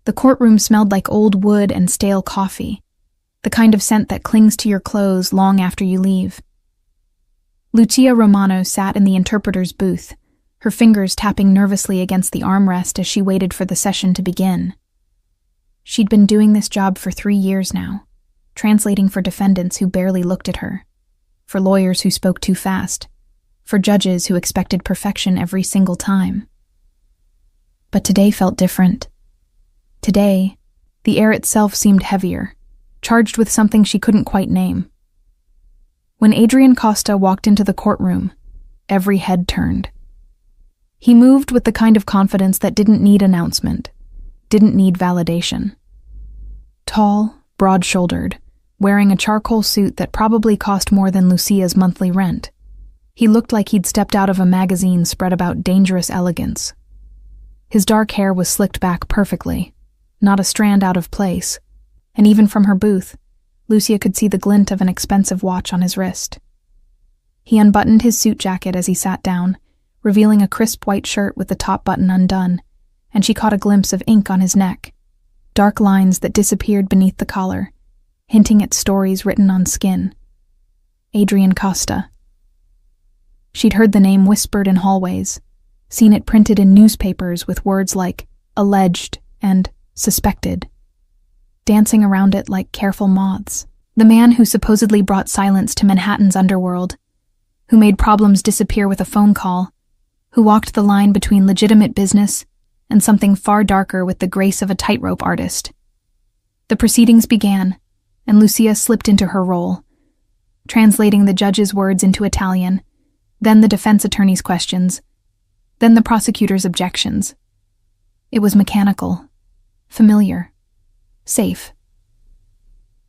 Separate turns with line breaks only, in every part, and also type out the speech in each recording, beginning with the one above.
The courtroom smelled like old wood and stale coffee, the kind of scent that clings to your clothes long after you leave. Lucia Romano sat in the interpreter's booth, her fingers tapping nervously against the armrest as she waited for the session to begin. She'd been doing this job for 3 years now, translating for defendants who barely looked at her, for lawyers who spoke too fast, for judges who expected perfection every single time. But today felt different. Today, the air itself seemed heavier, charged with something she couldn't quite name. When Adrian Costa walked into the courtroom, every head turned. He moved with the kind of confidence that didn't need announcement, didn't need validation. Tall, broad-shouldered, wearing a charcoal suit that probably cost more than Lucia's monthly rent, he looked like he'd stepped out of a magazine spread about dangerous elegance. His dark hair was slicked back perfectly, not a strand out of place, and even from her booth, Lucia could see the glint of an expensive watch on his wrist. He unbuttoned his suit jacket as he sat down, revealing a crisp white shirt with the top button undone, and she caught a glimpse of ink on his neck, dark lines that disappeared beneath the collar, hinting at stories written on skin. Adrian Costa. She'd heard the name whispered in hallways, seen it printed in newspapers with words like alleged and suspected, dancing around it like careful moths. The man who supposedly brought silence to Manhattan's underworld, who made problems disappear with a phone call, who walked the line between legitimate business and something far darker with the grace of a tightrope artist. The proceedings began, and Lucia slipped into her role, translating the judge's words into Italian, then the defense attorney's questions, then the prosecutor's objections. It was mechanical, familiar, safe.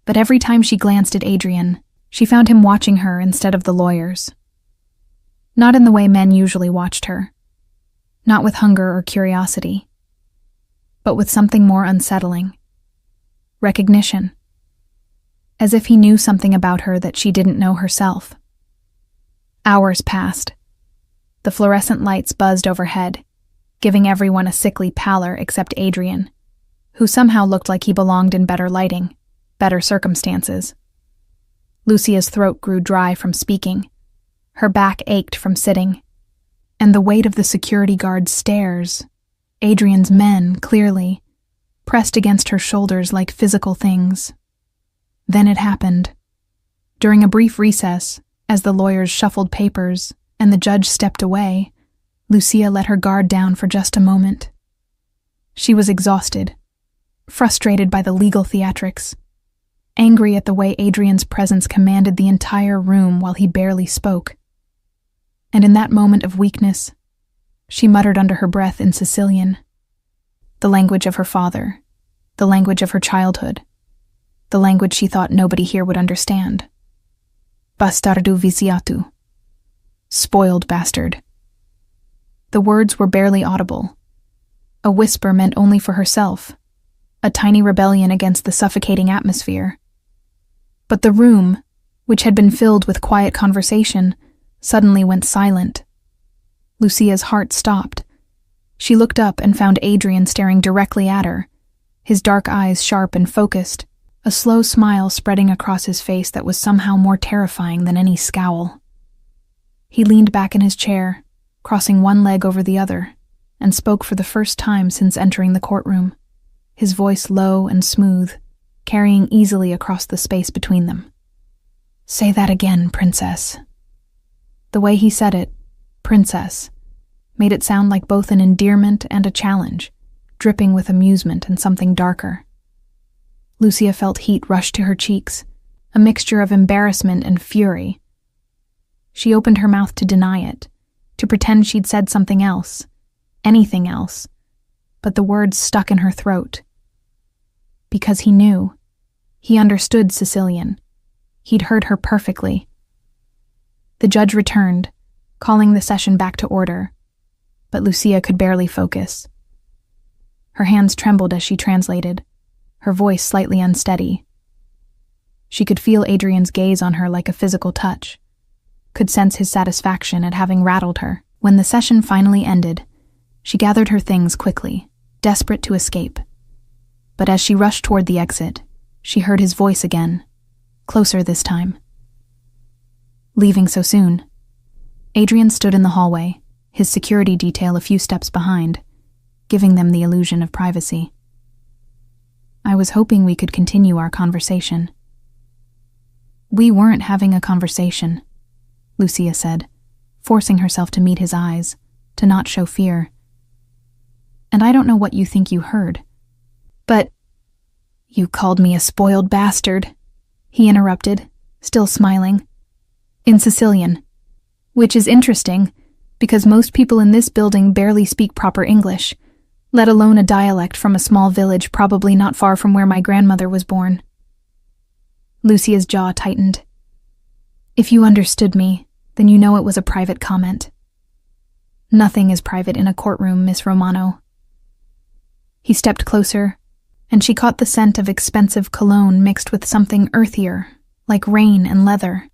But every time she glanced at Adrian, she found him watching her instead of the lawyers. Not in the way men usually watched her, not with hunger or curiosity, but with something more unsettling. Recognition. As if he knew something about her that she didn't know herself. Hours passed. The fluorescent lights buzzed overhead, giving everyone a sickly pallor except Adrian, who somehow looked like he belonged in better lighting, better circumstances. Lucia's throat grew dry from speaking. Her back ached from sitting. And the weight of the security guard's stares, Adrian's men, clearly, pressed against her shoulders like physical things. Then it happened. During a brief recess, as the lawyers shuffled papers and the judge stepped away, Lucia let her guard down for just a moment. She was exhausted, frustrated by the legal theatrics, angry at the way Adrian's presence commanded the entire room while he barely spoke. And in that moment of weakness, she muttered under her breath in Sicilian, the language of her father, the language of her childhood, the language she thought nobody here would understand. Bastardo viziato. Spoiled bastard. The words were barely audible. A whisper meant only for herself, a tiny rebellion against the suffocating atmosphere. But the room, which had been filled with quiet conversation, suddenly went silent. Lucia's heart stopped. She looked up and found Adrian staring directly at her, his dark eyes sharp and focused, a slow smile spreading across his face that was somehow more terrifying than any scowl. He leaned back in his chair, crossing one leg over the other, and spoke for the first time since entering the courtroom, his voice low and smooth, carrying easily across the space between them. "Say that again, princess." The way he said it, princess, made it sound like both an endearment and a challenge, dripping with amusement and something darker. Lucia felt heat rush to her cheeks, a mixture of embarrassment and fury. She opened her mouth to deny it, to pretend she'd said something else, anything else, but the words stuck in her throat. Because he knew. He understood Sicilian. He'd heard her perfectly. The judge returned, calling the session back to order, but Lucia could barely focus. Her hands trembled as she translated, her voice slightly unsteady. She could feel Adrian's gaze on her like a physical touch, could sense his satisfaction at having rattled her. When the session finally ended, she gathered her things quickly, desperate to escape. but as she rushed toward the exit, she heard his voice again, closer this time. Leaving so soon? Adrian stood in the hallway, his security detail a few steps behind, giving them the illusion of privacy. I was hoping we could continue our conversation. We weren't having a conversation, Lucia said, forcing herself to meet his eyes, to not show fear. And I don't know what you think you heard. But you called me a spoiled bastard, he interrupted, still smiling. In Sicilian, which is interesting, because most people in this building barely speak proper English, let alone a dialect from a small village probably not far from where my grandmother was born. Lucia's jaw tightened. If you understood me, then you know it was a private comment. Nothing is private in a courtroom, Miss Romano. He stepped closer, and she caught the scent of expensive cologne mixed with something earthier, like rain and leather.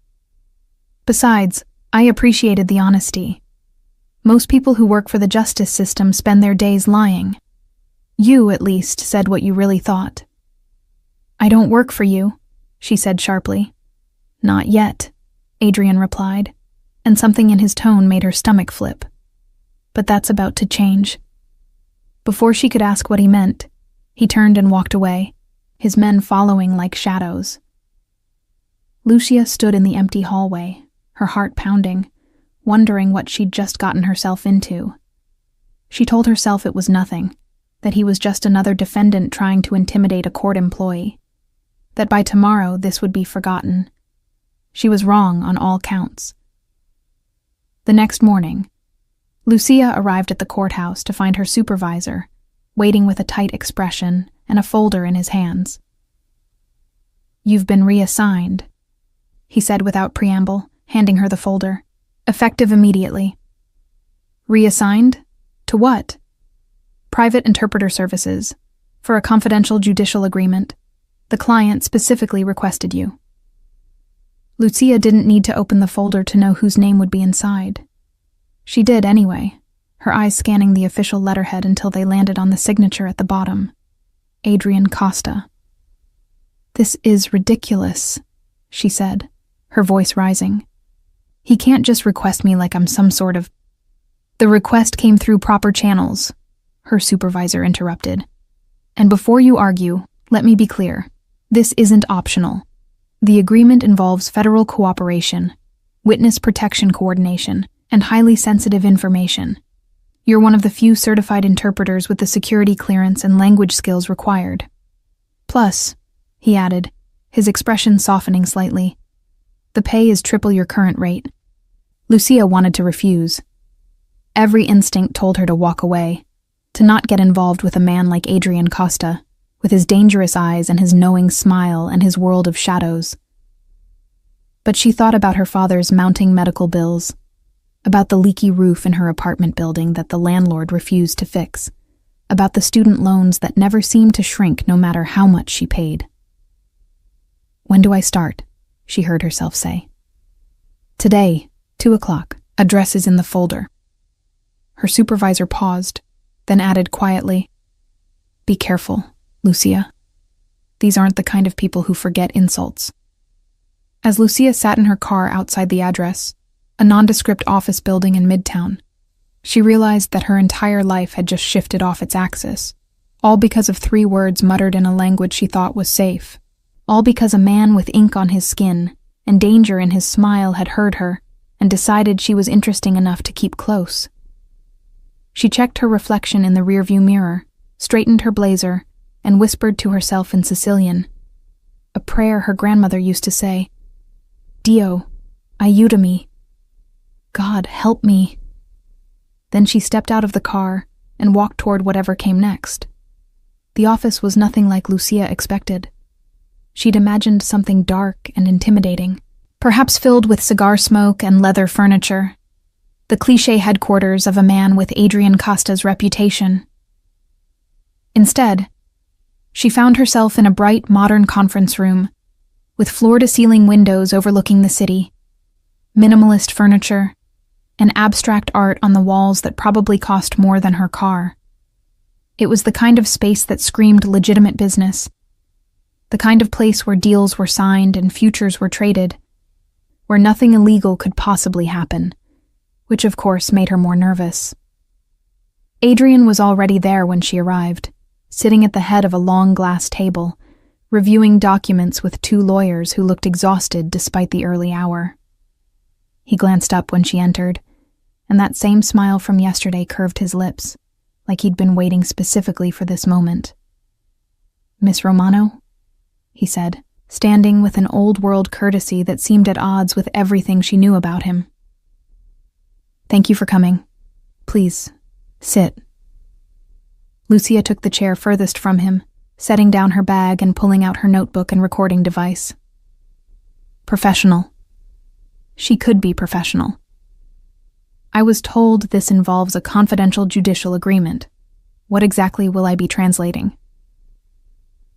Besides, I appreciated the honesty. Most people who work for the justice system spend their days lying. You, at least, said what you really thought. I don't work for you, she said sharply. Not yet, Adrian replied, and something in his tone made her stomach flip. But that's about to change. Before she could ask what he meant, he turned and walked away, his men following like shadows. Lucia stood in the empty hallway, her heart pounding, wondering what she'd just gotten herself into. She told herself it was nothing, that he was just another defendant trying to intimidate a court employee, that by tomorrow this would be forgotten. She was wrong on all counts. The next morning, Lucia arrived at the courthouse to find her supervisor, waiting with a tight expression and a folder in his hands. You've been reassigned, he said without preamble, handing her the folder, effective immediately. Reassigned? To what? Private interpreter services, for a confidential judicial agreement. The client specifically requested you. Lucia didn't need to open the folder to know whose name would be inside. She did anyway, her eyes scanning the official letterhead until they landed on the signature at the bottom. Adrian Costa. This is ridiculous, she said, her voice rising. He can't just request me like I'm some sort of... The request came through proper channels, her supervisor interrupted. And before you argue, let me be clear. This isn't optional. The agreement involves federal cooperation, witness protection coordination, and highly sensitive information. You're one of the few certified interpreters with the security clearance and language skills required. Plus, he added, his expression softening slightly, the pay is triple your current rate. Lucia wanted to refuse. Every instinct told her to walk away, to not get involved with a man like Adrian Costa, with his dangerous eyes and his knowing smile and his world of shadows. But she thought about her father's mounting medical bills, about the leaky roof in her apartment building that the landlord refused to fix, about the student loans that never seemed to shrink no matter how much she paid. When do I start? She heard herself say. Today, 2:00, address is in the folder. Her supervisor paused, then added quietly, Be careful, Lucia. These aren't the kind of people who forget insults. As Lucia sat in her car outside the address, a nondescript office building in Midtown, she realized that her entire life had just shifted off its axis, all because of 3 words muttered in a language she thought was safe, all because a man with ink on his skin and danger in his smile had heard her and decided she was interesting enough to keep close. She checked her reflection in the rearview mirror, straightened her blazer, and whispered to herself in Sicilian, a prayer her grandmother used to say, Dio, aiutami. God, help me. Then she stepped out of the car and walked toward whatever came next. The office was nothing like Lucia expected. She'd imagined something dark and intimidating, perhaps filled with cigar smoke and leather furniture, the cliché headquarters of a man with Adrian Costa's reputation. Instead, she found herself in a bright, modern conference room, with floor-to-ceiling windows overlooking the city, minimalist furniture, and abstract art on the walls that probably cost more than her car. It was the kind of space that screamed legitimate business. The kind of place where deals were signed and futures were traded, where nothing illegal could possibly happen, which of course made her more nervous. Adrian was already there when she arrived, sitting at the head of a long glass table, reviewing documents with two lawyers who looked exhausted despite the early hour. He glanced up when she entered, and that same smile from yesterday curved his lips, like he'd been waiting specifically for this moment. "Miss Romano?" he said, standing with an old-world courtesy that seemed at odds with everything she knew about him. "Thank you for coming. Please, sit." Lucia took the chair furthest from him, setting down her bag and pulling out her notebook and recording device. Professional. She could be professional. "I was told this involves a confidential judicial agreement. What exactly will I be translating?"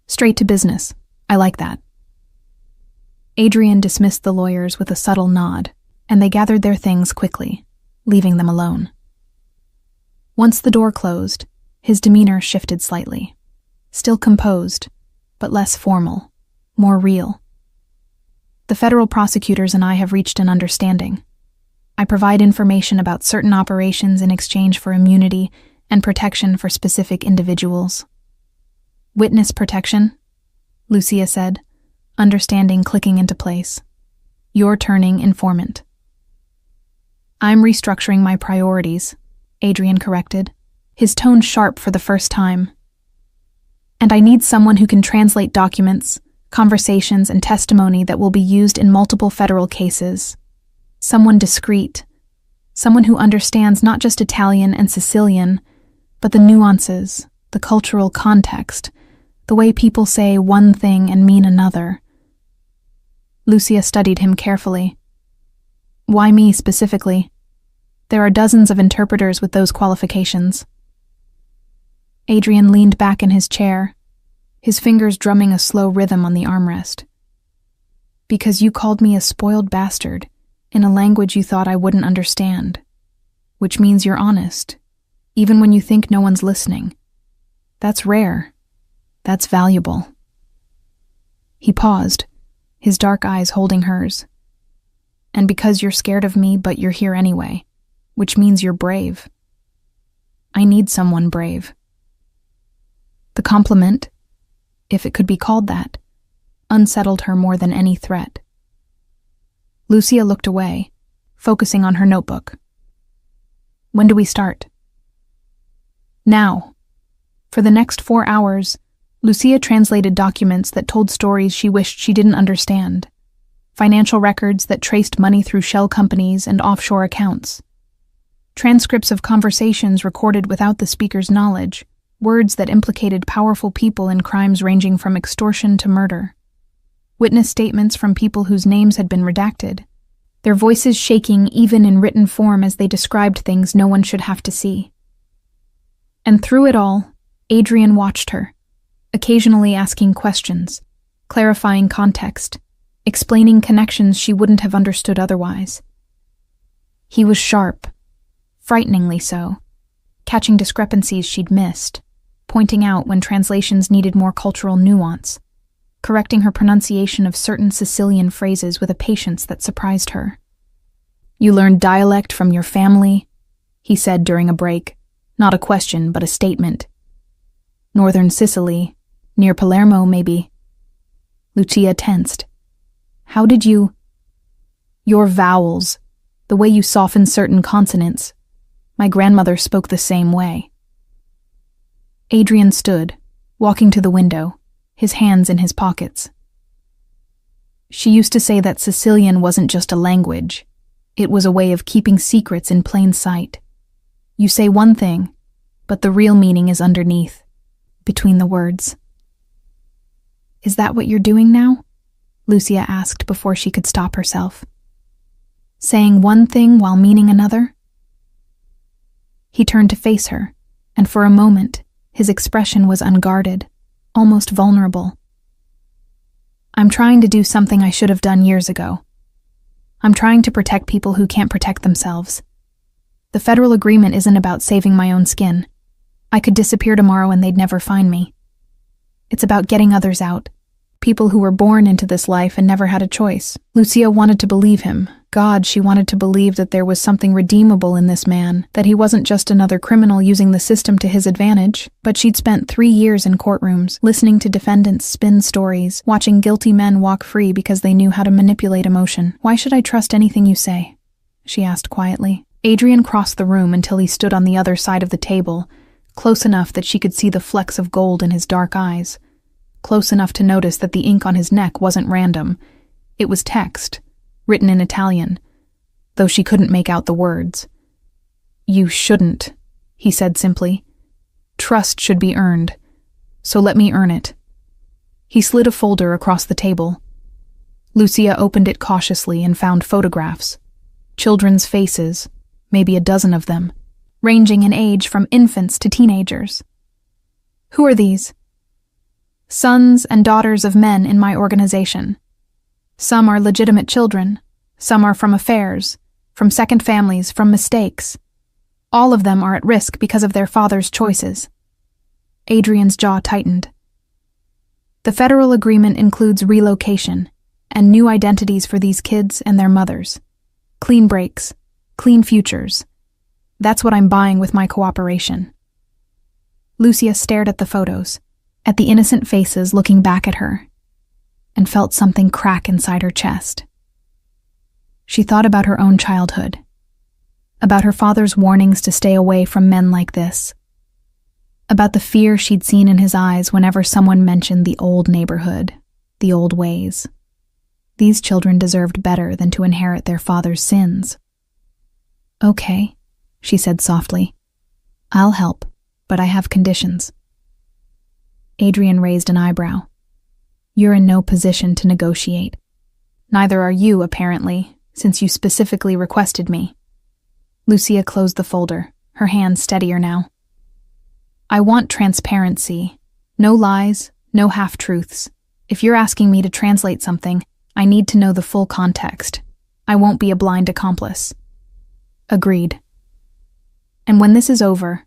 "Straight to business. I like that." Adrian dismissed the lawyers with a subtle nod, and they gathered their things quickly, leaving them alone. Once the door closed, his demeanor shifted slightly. Still composed, but less formal, more real. "The federal prosecutors and I have reached an understanding. I provide information about certain operations in exchange for immunity and protection for specific individuals." "Witness protection?" Lucia said, understanding clicking into place. "You're turning informant." "I'm restructuring my priorities," Adrian corrected, his tone sharp for the first time. "And I need someone who can translate documents, conversations, and testimony that will be used in multiple federal cases. Someone discreet. Someone who understands not just Italian and Sicilian, but the nuances, the cultural context, the way people say one thing and mean another." Lucia studied him carefully. "Why me specifically? There are dozens of interpreters with those qualifications." Adrian leaned back in his chair, his fingers drumming a slow rhythm on the armrest. "Because you called me a spoiled bastard in a language you thought I wouldn't understand, which means you're honest, even when you think no one's listening. That's rare. That's valuable." He paused, his dark eyes holding hers. "And because you're scared of me, but you're here anyway, which means you're brave. I need someone brave." The compliment, if it could be called that, unsettled her more than any threat. Lucia looked away, focusing on her notebook. "When do we start?" "Now." For the next 4 hours, Lucia translated documents that told stories she wished she didn't understand. Financial records that traced money through shell companies and offshore accounts. Transcripts of conversations recorded without the speaker's knowledge, words that implicated powerful people in crimes ranging from extortion to murder. Witness statements from people whose names had been redacted, their voices shaking even in written form as they described things no one should have to see. And through it all, Adrian watched her, occasionally asking questions, clarifying context, explaining connections she wouldn't have understood otherwise. He was sharp, frighteningly so, catching discrepancies she'd missed, pointing out when translations needed more cultural nuance, correcting her pronunciation of certain Sicilian phrases with a patience that surprised her. "You learned dialect from your family?" he said during a break, not a question but a statement. "Northern Sicily, near Palermo maybe." Lucia tensed. "How did you—" "Your vowels, the way you soften certain consonants. My grandmother spoke the same way." Adrian stood, walking to the window, his hands in his pockets. "She used to say that Sicilian wasn't just a language. It was a way of keeping secrets in plain sight. You say one thing, but the real meaning is underneath, between the words." "Is that what you're doing now?" Lucia asked before she could stop herself. "Saying one thing while meaning another?" He turned to face her, and for a moment, his expression was unguarded, almost vulnerable. "I'm trying to do something I should have done years ago. I'm trying to protect people who can't protect themselves. The federal agreement isn't about saving my own skin. I could disappear tomorrow and they'd never find me. It's about getting others out. People who were born into this life and never had a choice. Lucia wanted to believe him. God, she wanted to believe that there was something redeemable in this man, that he wasn't just another criminal using the system to his advantage. But she'd spent 3 years in courtrooms, listening to defendants spin stories, watching guilty men walk free because they knew how to manipulate emotion. "Why should I trust anything you say?" she asked quietly. Adrian crossed the room until he stood on the other side of the table, close enough that she could see the flecks of gold in his dark eyes. Close enough to notice that the ink on his neck wasn't random. It was text, written in Italian, though she couldn't make out the words. "You shouldn't," he said simply. "Trust should be earned, so let me earn it." He slid a folder across the table. Lucia opened it cautiously and found photographs. Children's faces, maybe a dozen of them, ranging in age from infants to teenagers. "Who are these?" "Sons and daughters of men in my organization. Some are legitimate children, some are from affairs, from second families, from mistakes. All of them are at risk because of their father's choices." Adrian's jaw tightened. "The federal agreement includes relocation and new identities for these kids and their mothers. Clean breaks, clean futures. That's what I'm buying with my cooperation." Lucia stared at the photos, at the innocent faces looking back at her, and felt something crack inside her chest. She thought about her own childhood, about her father's warnings to stay away from men like this, about the fear she'd seen in his eyes whenever someone mentioned the old neighborhood, the old ways. These children deserved better than to inherit their father's sins. "Okay," she said softly. "I'll help, but I have conditions." Adrian raised an eyebrow. "You're in no position to negotiate. Neither are you, apparently, since you specifically requested me." Lucia closed the folder, her hand steadier now. "I want transparency. No lies, no half-truths. If you're asking me to translate something, I need to know the full context. I won't be a blind accomplice." "Agreed. And when this is over,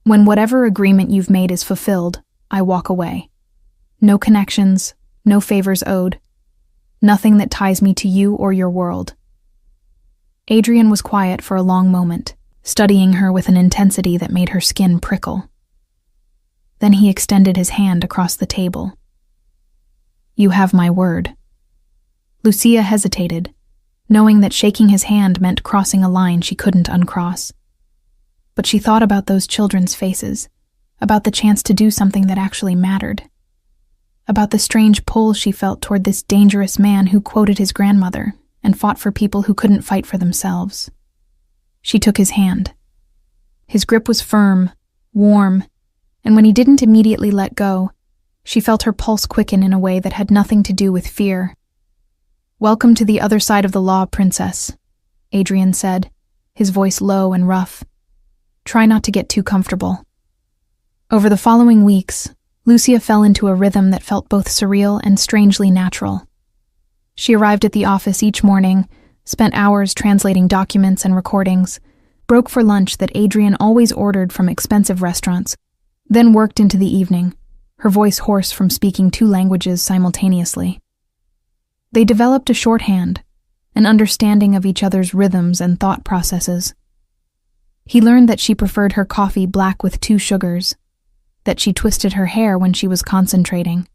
when whatever agreement you've made is fulfilled, I walk away. No connections, no favors owed. Nothing that ties me to you or your world." Adrian was quiet for a long moment, studying her with an intensity that made her skin prickle. Then he extended his hand across the table. "You have my word." Lucia hesitated, knowing that shaking his hand meant crossing a line she couldn't uncross. But she thought about those children's faces, about the chance to do something that actually mattered, about the strange pull she felt toward this dangerous man who quoted his grandmother and fought for people who couldn't fight for themselves. She took his hand. His grip was firm, warm, and when he didn't immediately let go, she felt her pulse quicken in a way that had nothing to do with fear. "Welcome to the other side of the law, Princess," Adrian said, his voice low and rough. "Try not to get too comfortable." Over the following weeks, Lucia fell into a rhythm that felt both surreal and strangely natural. She arrived at the office each morning, spent hours translating documents and recordings, broke for lunch that Adrian always ordered from expensive restaurants, then worked into the evening, her voice hoarse from speaking 2 languages simultaneously. They developed a shorthand, an understanding of each other's rhythms and thought processes. He learned that she preferred her coffee black with 2 sugars, that she twisted her hair when she was concentrating,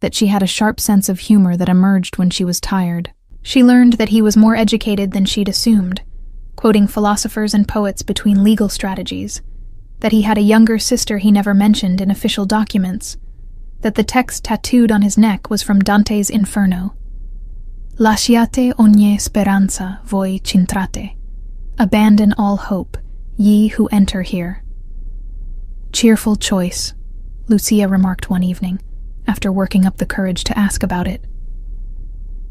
that she had a sharp sense of humor that emerged when she was tired. She learned that he was more educated than she'd assumed, quoting philosophers and poets between legal strategies, that he had a younger sister he never mentioned in official documents, that the text tattooed on his neck was from Dante's Inferno. "Lasciate ogni speranza, voi c'entrate. Abandon all hope, ye who enter here." "Cheerful choice," Lucia remarked one evening, after working up the courage to ask about it.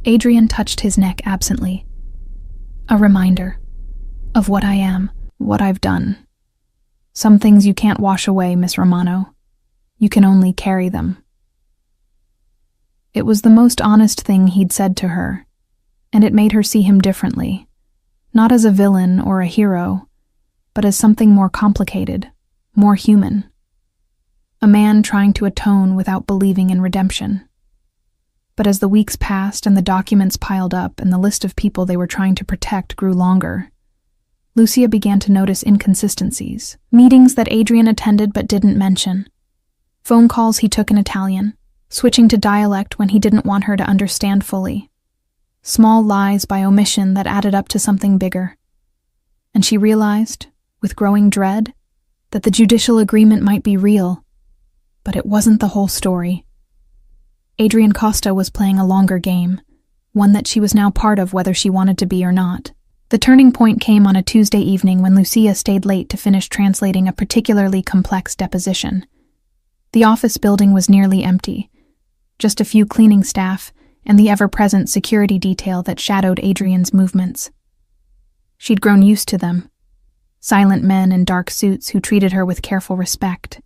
Adrian touched his neck absently. "A reminder of what I am, what I've done. Some things you can't wash away, Miss Romano. You can only carry them." It was the most honest thing he'd said to her, and it made her see him differently, not as a villain or a hero, but as something more complicated, more human. a man trying to atone without believing in redemption. But as the weeks passed and the documents piled up and the list of people they were trying to protect grew longer, Lucia began to notice inconsistencies. Meetings that Adrian attended but didn't mention. Phone calls he took in Italian, switching to dialect when he didn't want her to understand fully. Small lies by omission that added up to something bigger. And she realized, with growing dread, that the judicial agreement might be real, but it wasn't the whole story. Adrian Costa was playing a longer game, one that she was now part of whether she wanted to be or not. The turning point came on a Tuesday evening when Lucia stayed late to finish translating a particularly complex deposition. The office building was nearly empty, just a few cleaning staff and the ever-present security detail that shadowed Adrian's movements. She'd grown used to them, silent men in dark suits who treated her with careful respect,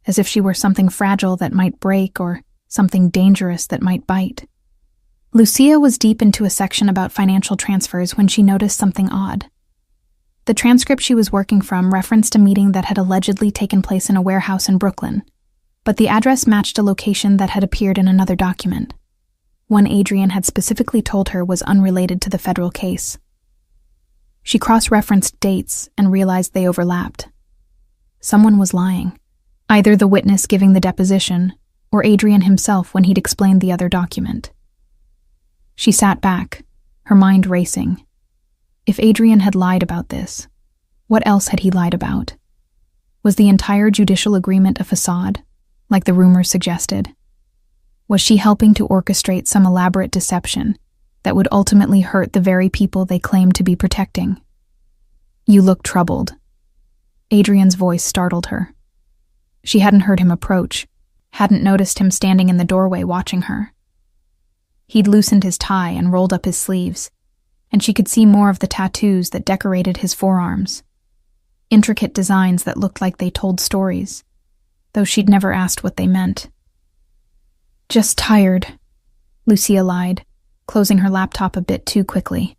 as if she were something fragile that might break or something dangerous that might bite. Lucia was deep into a section about financial transfers when she noticed something odd. The transcript she was working from referenced a meeting that had allegedly taken place in a warehouse in Brooklyn, but the address matched a location that had appeared in another document, one Adrian had specifically told her was unrelated to the federal case. She cross-referenced dates and realized they overlapped. Someone was lying, either the witness giving the deposition or Adrian himself when he'd explained the other document. She sat back, her mind racing. If Adrian had lied about this, what else had he lied about? Was the entire judicial agreement a facade, like the rumors suggested? Was she helping to orchestrate some elaborate deception that would ultimately hurt the very people they claimed to be protecting? "You look troubled." Adrian's voice startled her. She hadn't heard him approach, hadn't noticed him standing in the doorway watching her. He'd loosened his tie and rolled up his sleeves, and she could see more of the tattoos that decorated his forearms. Intricate designs that looked like they told stories, though she'd never asked what they meant. "Just tired," Lucia lied, closing her laptop a bit too quickly.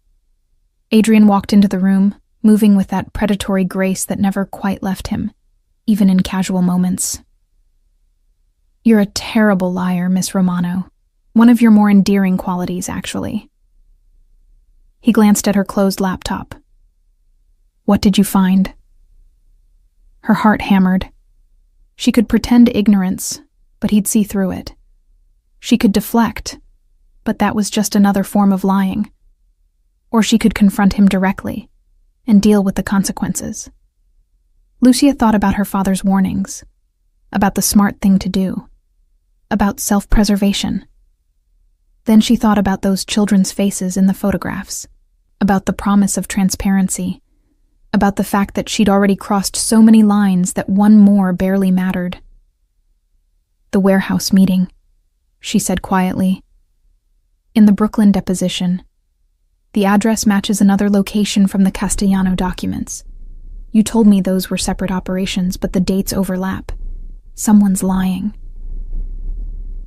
Adrian walked into the room, moving with that predatory grace that never quite left him, even in casual moments. "You're a terrible liar, Miss Romano. One of your more endearing qualities, actually." He glanced at her closed laptop. "What did you find?" Her heart hammered. She could pretend ignorance, but he'd see through it. She could deflect, but that was just another form of lying. Or she could confront him directly and deal with the consequences. Lucia thought about her father's warnings, about the smart thing to do, about self-preservation. Then she thought about those children's faces in the photographs, about the promise of transparency, about the fact that she'd already crossed so many lines that one more barely mattered. "The warehouse meeting," she said quietly. "In the Brooklyn deposition. The address matches another location from the Castellano documents. You told me those were separate operations, but the dates overlap. Someone's lying."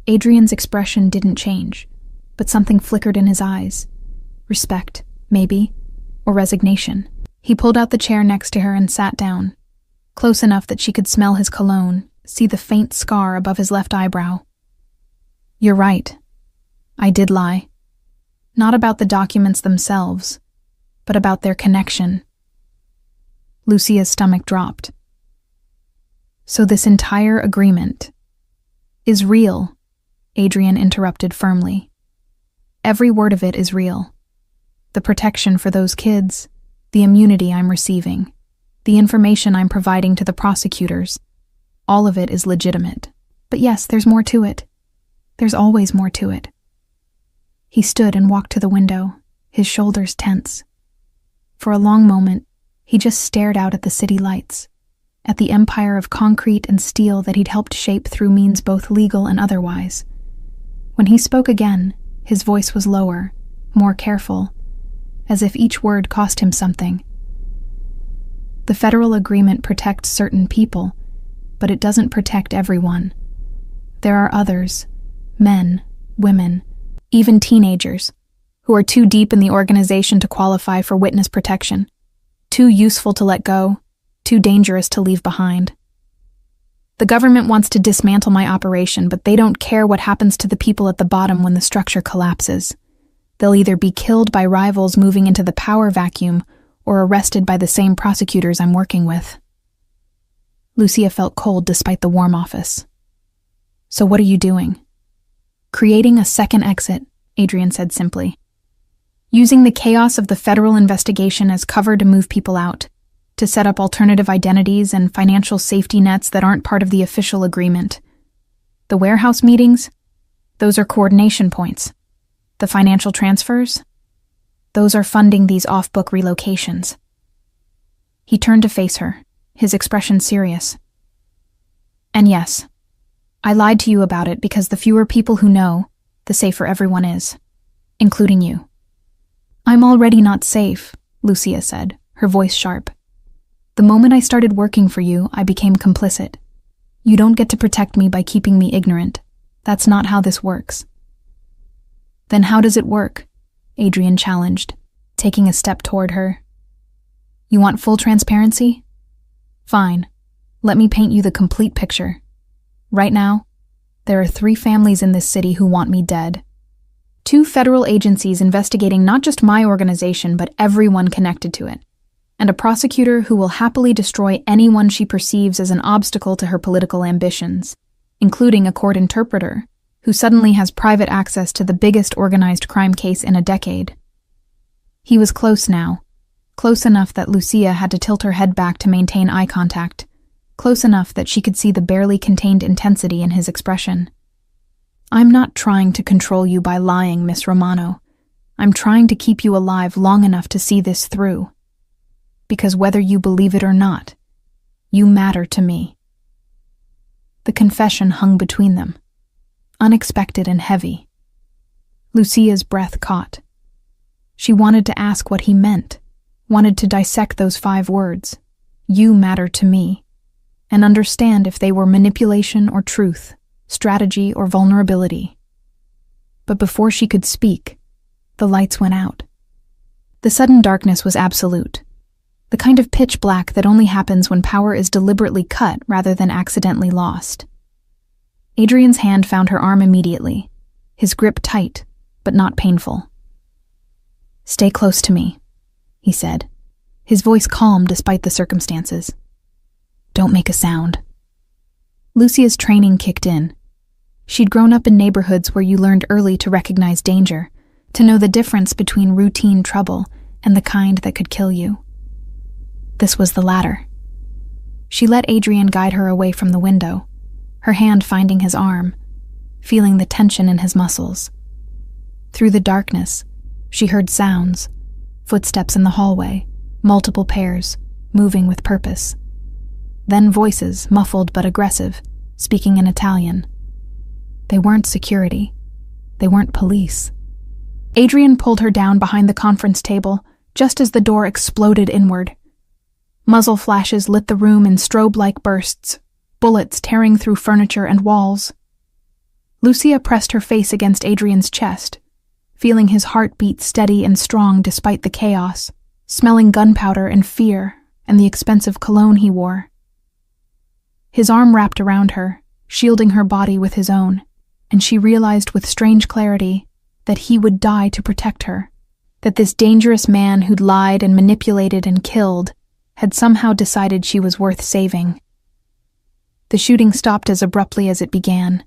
Adrian's expression didn't change, but something flickered in his eyes. Respect, maybe, or resignation. He pulled out the chair next to her and sat down, close enough that she could smell his cologne, see the faint scar above his left eyebrow. "You're right. I did lie. Not about the documents themselves, but about their connection." Lucia's stomach dropped. "So this entire agreement is real," Adrian interrupted firmly. "Every word of it is real. The protection for those kids, the immunity I'm receiving, the information I'm providing to the prosecutors, all of it is legitimate. But yes, there's more to it. There's always more to it." He stood and walked to the window, his shoulders tense. For a long moment, he just stared out at the city lights, at the empire of concrete and steel that he'd helped shape through means both legal and otherwise. When he spoke again, his voice was lower, more careful, as if each word cost him something. "The federal agreement protects certain people, but it doesn't protect everyone. There are others, men, women, even teenagers, who are too deep in the organization to qualify for witness protection, too useful to let go, too dangerous to leave behind." The government wants to dismantle my operation, but they don't care what happens to the people at the bottom when the structure collapses. They'll either be killed by rivals moving into the power vacuum or arrested by the same prosecutors I'm working with. Lucia felt cold despite the warm office. So what are you doing? Creating a second exit, Adrian said simply. Using the chaos of the federal investigation as cover to move people out, to set up alternative identities and financial safety nets that aren't part of the official agreement. The warehouse meetings? Those are coordination points. The financial transfers? Those are funding these off-book relocations. He turned to face her, his expression serious. And yes, I lied to you about it because the fewer people who know, the safer everyone is, including you. I'm already not safe, Lucia said, her voice sharp. The moment I started working for you, I became complicit. You don't get to protect me by keeping me ignorant. That's not how this works. Then how does it work? Adrian challenged, taking a step toward her. You want full transparency? Fine. Let me paint you the complete picture. Right now, there are 3 families in this city who want me dead. 2 federal agencies investigating not just my organization, but everyone connected to it. And a prosecutor who will happily destroy anyone she perceives as an obstacle to her political ambitions, including a court interpreter, who suddenly has private access to the biggest organized crime case in a decade. He was close now, close enough that Lucia had to tilt her head back to maintain eye contact, close enough that she could see the barely contained intensity in his expression. I'm not trying to control you by lying, Miss Romano. I'm trying to keep you alive long enough to see this through. Because whether you believe it or not, you matter to me. The confession hung between them, unexpected and heavy. Lucia's breath caught. She wanted to ask what he meant, wanted to dissect those 5 words, you matter to me, and understand if they were manipulation or truth, strategy or vulnerability. But before she could speak, the lights went out. The sudden darkness was absolute, the kind of pitch black that only happens when power is deliberately cut rather than accidentally lost. Adrian's hand found her arm immediately, his grip tight, but not painful. Stay close to me, he said, his voice calm despite the circumstances. Don't make a sound. Lucia's training kicked in. She'd grown up in neighborhoods where you learned early to recognize danger, to know the difference between routine trouble and the kind that could kill you. This was the latter. She let Adrian guide her away from the window, her hand finding his arm, feeling the tension in his muscles. Through the darkness, she heard sounds, footsteps in the hallway, multiple pairs, moving with purpose. Then voices, muffled but aggressive, speaking in Italian. They weren't security. They weren't police. Adrian pulled her down behind the conference table, just as the door exploded inward. Muzzle flashes lit the room in strobe-like bursts, bullets tearing through furniture and walls. Lucia pressed her face against Adrian's chest, feeling his heart beat steady and strong despite the chaos, smelling gunpowder and fear and the expensive cologne he wore. His arm wrapped around her, shielding her body with his own, and she realized with strange clarity that he would die to protect her, that this dangerous man who'd lied and manipulated and killed had somehow decided she was worth saving. The shooting stopped as abruptly as it began.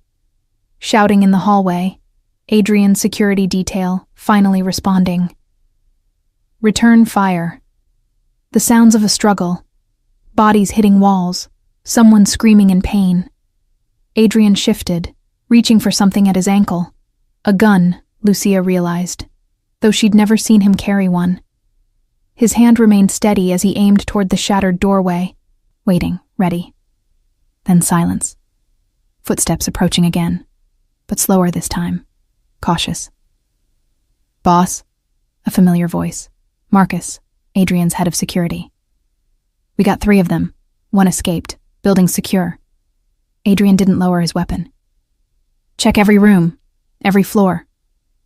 Shouting in the hallway, Adrian's security detail finally responding. Return fire. The sounds of a struggle, bodies hitting walls, someone screaming in pain. Adrian shifted, reaching for something at his ankle. A gun, Lucia realized, though she'd never seen him carry one. His hand remained steady as he aimed toward the shattered doorway, waiting, ready. Then silence. Footsteps approaching again, but slower this time, cautious. Boss, a familiar voice. Marcus, Adrian's head of security. We got 3 of them. 1 escaped. Building secure. Adrian didn't lower his weapon. Check every room, every floor.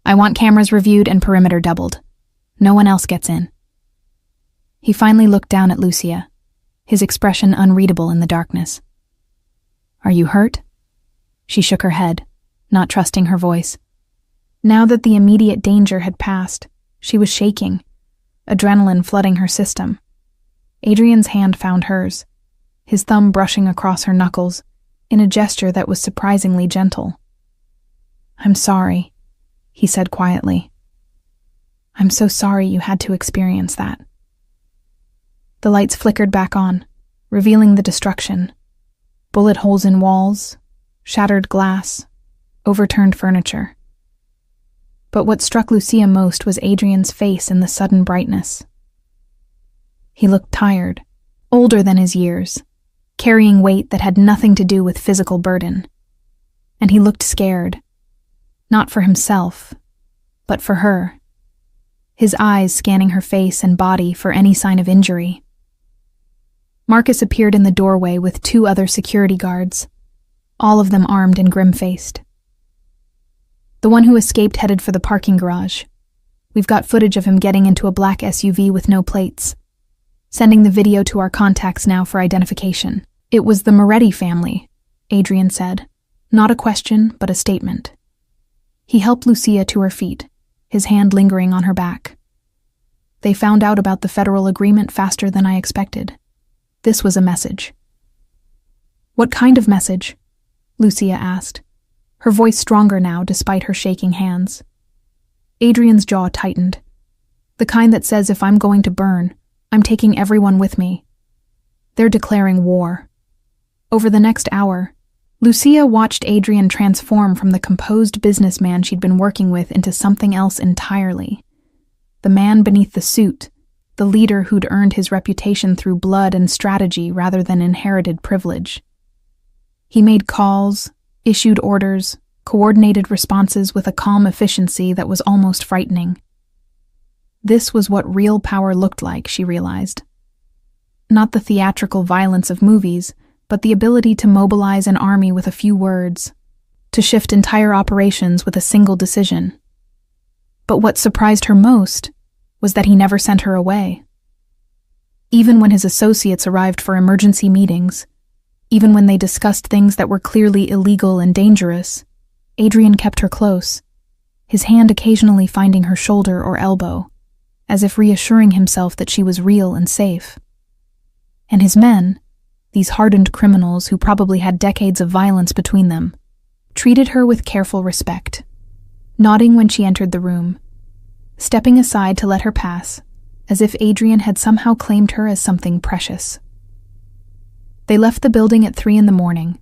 I want cameras reviewed and perimeter doubled. No one else gets in. He finally looked down at Lucia, his expression unreadable in the darkness. "Are you hurt?" She shook her head, not trusting her voice. Now that the immediate danger had passed, she was shaking, adrenaline flooding her system. Adrian's hand found hers, his thumb brushing across her knuckles, in a gesture that was surprisingly gentle. "I'm sorry," he said quietly. "I'm so sorry you had to experience that." The lights flickered back on, revealing the destruction. Bullet holes in walls, shattered glass, overturned furniture. But what struck Lucia most was Adrian's face in the sudden brightness. He looked tired, older than his years, carrying weight that had nothing to do with physical burden. And he looked scared, not for himself, but for her, his eyes scanning her face and body for any sign of injury. Marcus appeared in the doorway with 2 other security guards, all of them armed and grim-faced. "The one who escaped headed for the parking garage. We've got footage of him getting into a black SUV with no plates. Sending the video to our contacts now for identification." "It was the Moretti family," Adrian said. Not a question, but a statement. He helped Lucia to her feet, his hand lingering on her back. "They found out about the federal agreement faster than I expected." This was a message. "What kind of message?" Lucia asked, her voice stronger now despite her shaking hands. Adrian's jaw tightened. "The kind that says if I'm going to burn, I'm taking everyone with me. They're declaring war." Over the next hour, Lucia watched Adrian transform from the composed businessman she'd been working with into something else entirely. The man beneath the suit, the leader who'd earned his reputation through blood and strategy rather than inherited privilege. He made calls, issued orders, coordinated responses with a calm efficiency that was almost frightening. This was what real power looked like, she realized. Not the theatrical violence of movies, but the ability to mobilize an army with a few words, to shift entire operations with a single decision. But what surprised her most was that he never sent her away. Even when his associates arrived for emergency meetings, even when they discussed things that were clearly illegal and dangerous, Adrian kept her close, his hand occasionally finding her shoulder or elbow, as if reassuring himself that she was real and safe. And his men, these hardened criminals who probably had decades of violence between them, treated her with careful respect, nodding when she entered the room, stepping aside to let her pass, as if Adrian had somehow claimed her as something precious. They left the building at 3 a.m,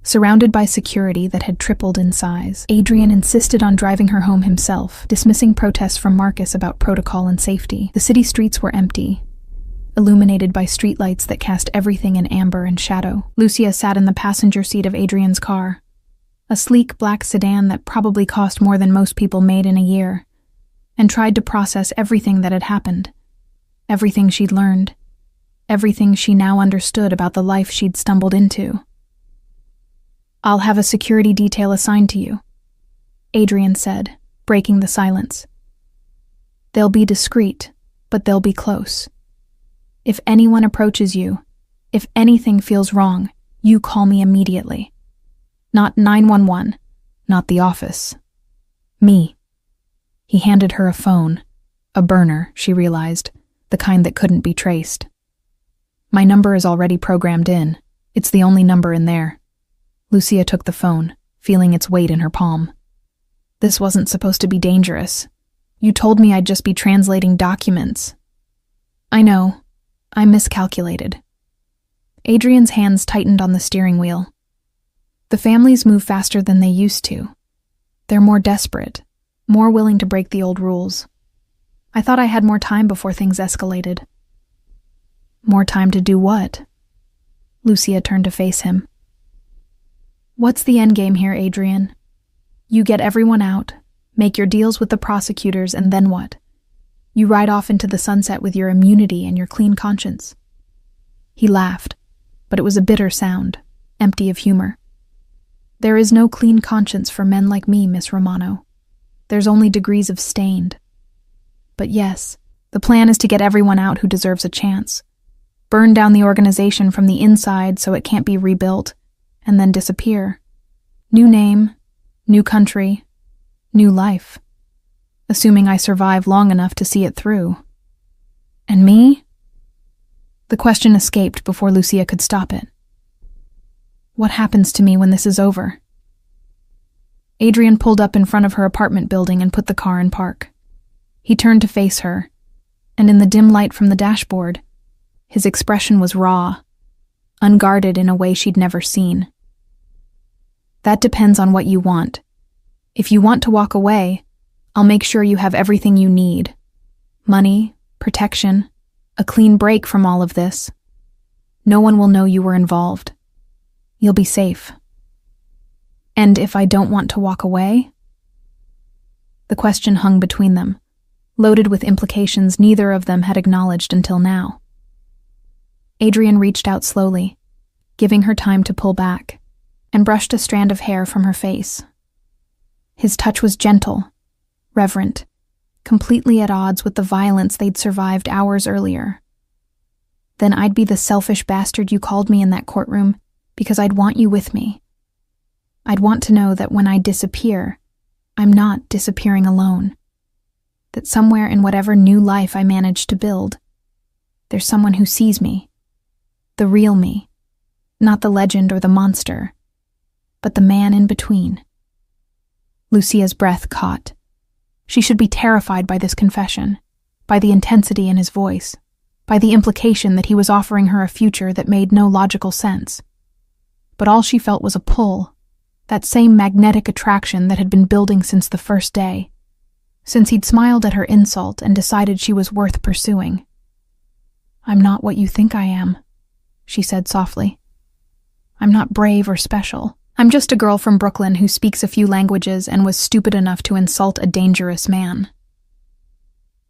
surrounded by security that had tripled in size. Adrian insisted on driving her home himself, dismissing protests from Marcus about protocol and safety. The city streets were empty, illuminated by streetlights that cast everything in amber and shadow. Lucia sat in the passenger seat of Adrian's car, a sleek black sedan that probably cost more than most people made in a year, and tried to process everything that had happened, everything she'd learned, everything she now understood about the life she'd stumbled into. "I'll have a security detail assigned to you," Adrian said, breaking the silence. "They'll be discreet, but they'll be close. If anyone approaches you, if anything feels wrong, you call me immediately. Not 911, not the office. Me." He handed her a phone, a burner, she realized, the kind that couldn't be traced. "My number is already programmed in. It's the only number in there." Lucia took the phone, feeling its weight in her palm. "This wasn't supposed to be dangerous. You told me I'd just be translating documents." "I know. I miscalculated." Adrian's hands tightened on the steering wheel. "The families move faster than they used to. They're more desperate, more willing to break the old rules. I thought I had more time before things escalated." "More time to do what?" Lucia turned to face him. "What's the endgame here, Adrian? You get everyone out, make your deals with the prosecutors, and then what? You ride off into the sunset with your immunity and your clean conscience." He laughed, but it was a bitter sound, empty of humor. "There is no clean conscience for men like me, Miss Romano. There's only degrees of stained. But yes, the plan is to get everyone out who deserves a chance. Burn down the organization from the inside so it can't be rebuilt, and then disappear. New name, new country, new life. Assuming I survive long enough to see it through. And me? The question escaped before Lucia could stop it. What happens to me when this is over? Adrian pulled up in front of her apartment building and put the car in park. He turned to face her, and in the dim light from the dashboard, his expression was raw, unguarded in a way she'd never seen. That depends on what you want. If you want to walk away, I'll make sure you have everything you need. Money, protection, a clean break from all of this. No one will know you were involved. You'll be safe. And if I don't want to walk away? The question hung between them, loaded with implications neither of them had acknowledged until now. Adrian reached out slowly, giving her time to pull back, and brushed a strand of hair from her face. His touch was gentle, reverent, completely at odds with the violence they'd survived hours earlier. Then I'd be the selfish bastard you called me in that courtroom because I'd want you with me. I'd want to know that when I disappear, I'm not disappearing alone. That somewhere in whatever new life I manage to build, there's someone who sees me. The real me. Not the legend or the monster, but the man in between. Lucia's breath caught. She should be terrified by this confession, by the intensity in his voice, by the implication that he was offering her a future that made no logical sense. But all she felt was a pull, that same magnetic attraction that had been building since the first day, since he'd smiled at her insult and decided she was worth pursuing. "I'm not what you think I am," she said softly. "I'm not brave or special. I'm just a girl from Brooklyn who speaks a few languages and was stupid enough to insult a dangerous man."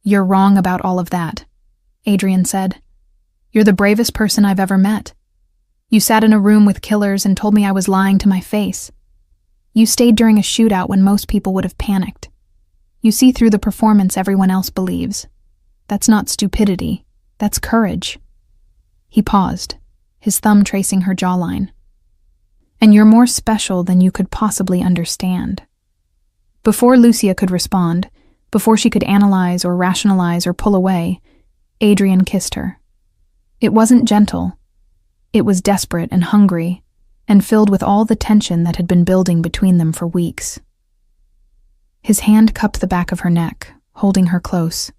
"You're wrong about all of that," Adrian said. "You're the bravest person I've ever met. You sat in a room with killers and told me I was lying to my face. You stayed during a shootout when most people would have panicked. You see through the performance everyone else believes. That's not stupidity, that's courage." He paused, his thumb tracing her jawline. "And you're more special than you could possibly understand." Before Lucia could respond, before she could analyze or rationalize or pull away, Adrian kissed her. It wasn't gentle. It was desperate and hungry, and filled with all the tension that had been building between them for weeks. His hand cupped the back of her neck, holding her close,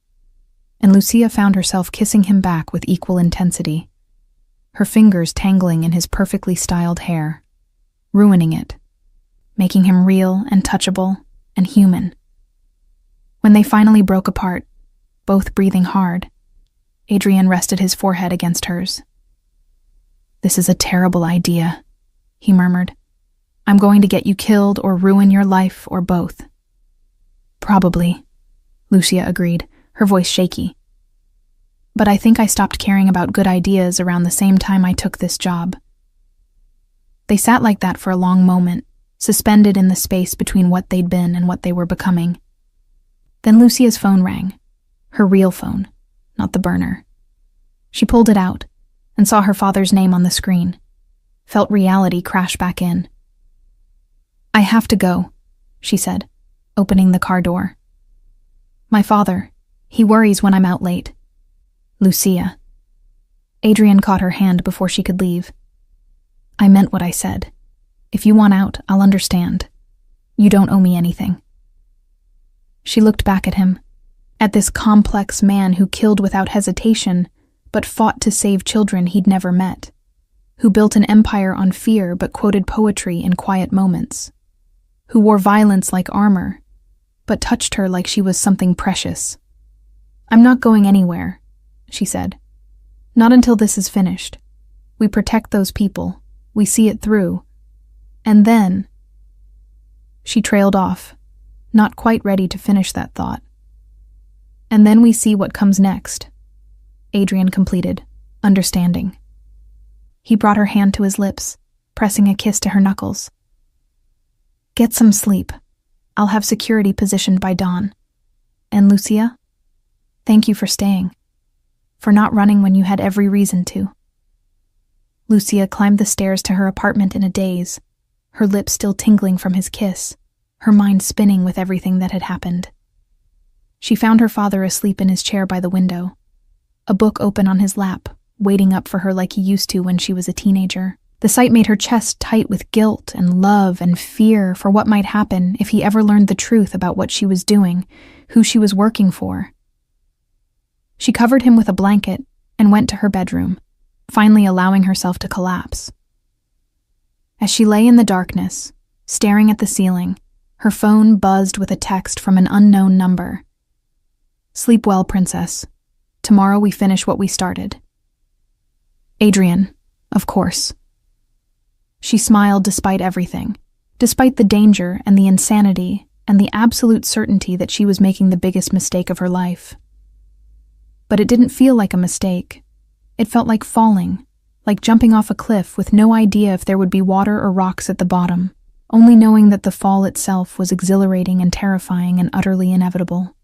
and Lucia found herself kissing him back with equal intensity, her fingers tangling in his perfectly styled hair, ruining it, making him real and touchable and human. When they finally broke apart, both breathing hard, Adrian rested his forehead against hers. "This is a terrible idea," he murmured. "I'm going to get you killed or ruin your life or both." "Probably," Lucia agreed, her voice shaky. "But I think I stopped caring about good ideas around the same time I took this job." They sat like that for a long moment, suspended in the space between what they'd been and what they were becoming. Then Lucia's phone rang, her real phone, not the burner. She pulled it out and saw her father's name on the screen, felt reality crash back in. "I have to go," she said, opening the car door. "My father, he worries when I'm out late." "Lucia." Adrian caught her hand before she could leave. "I meant what I said. If you want out, I'll understand. You don't owe me anything." She looked back at him, at this complex man who killed without hesitation, but fought to save children he'd never met, who built an empire on fear but quoted poetry in quiet moments, who wore violence like armor, but touched her like she was something precious. "I'm not going anywhere," she said. "Not until this is finished. We protect those people, we see it through, and then—" She trailed off, not quite ready to finish that thought. "And then we see what comes next," Adrian completed, understanding. He brought her hand to his lips, pressing a kiss to her knuckles. "Get some sleep. I'll have security positioned by dawn. And Lucia, thank you for staying, for not running when you had every reason to." Lucia climbed the stairs to her apartment in a daze, her lips still tingling from his kiss, her mind spinning with everything that had happened. She found her father asleep in his chair by the window, a book open on his lap, waiting up for her like he used to when she was a teenager. The sight made her chest tight with guilt and love and fear for what might happen if he ever learned the truth about what she was doing, who she was working for. She covered him with a blanket and went to her bedroom, finally allowing herself to collapse. As she lay in the darkness, staring at the ceiling, her phone buzzed with a text from an unknown number. "Sleep well, princess. Tomorrow we finish what we started. Adrian, of course." She smiled despite everything, despite the danger and the insanity and the absolute certainty that she was making the biggest mistake of her life. But it didn't feel like a mistake. It felt like falling, like jumping off a cliff with no idea if there would be water or rocks at the bottom, only knowing that the fall itself was exhilarating and terrifying and utterly inevitable.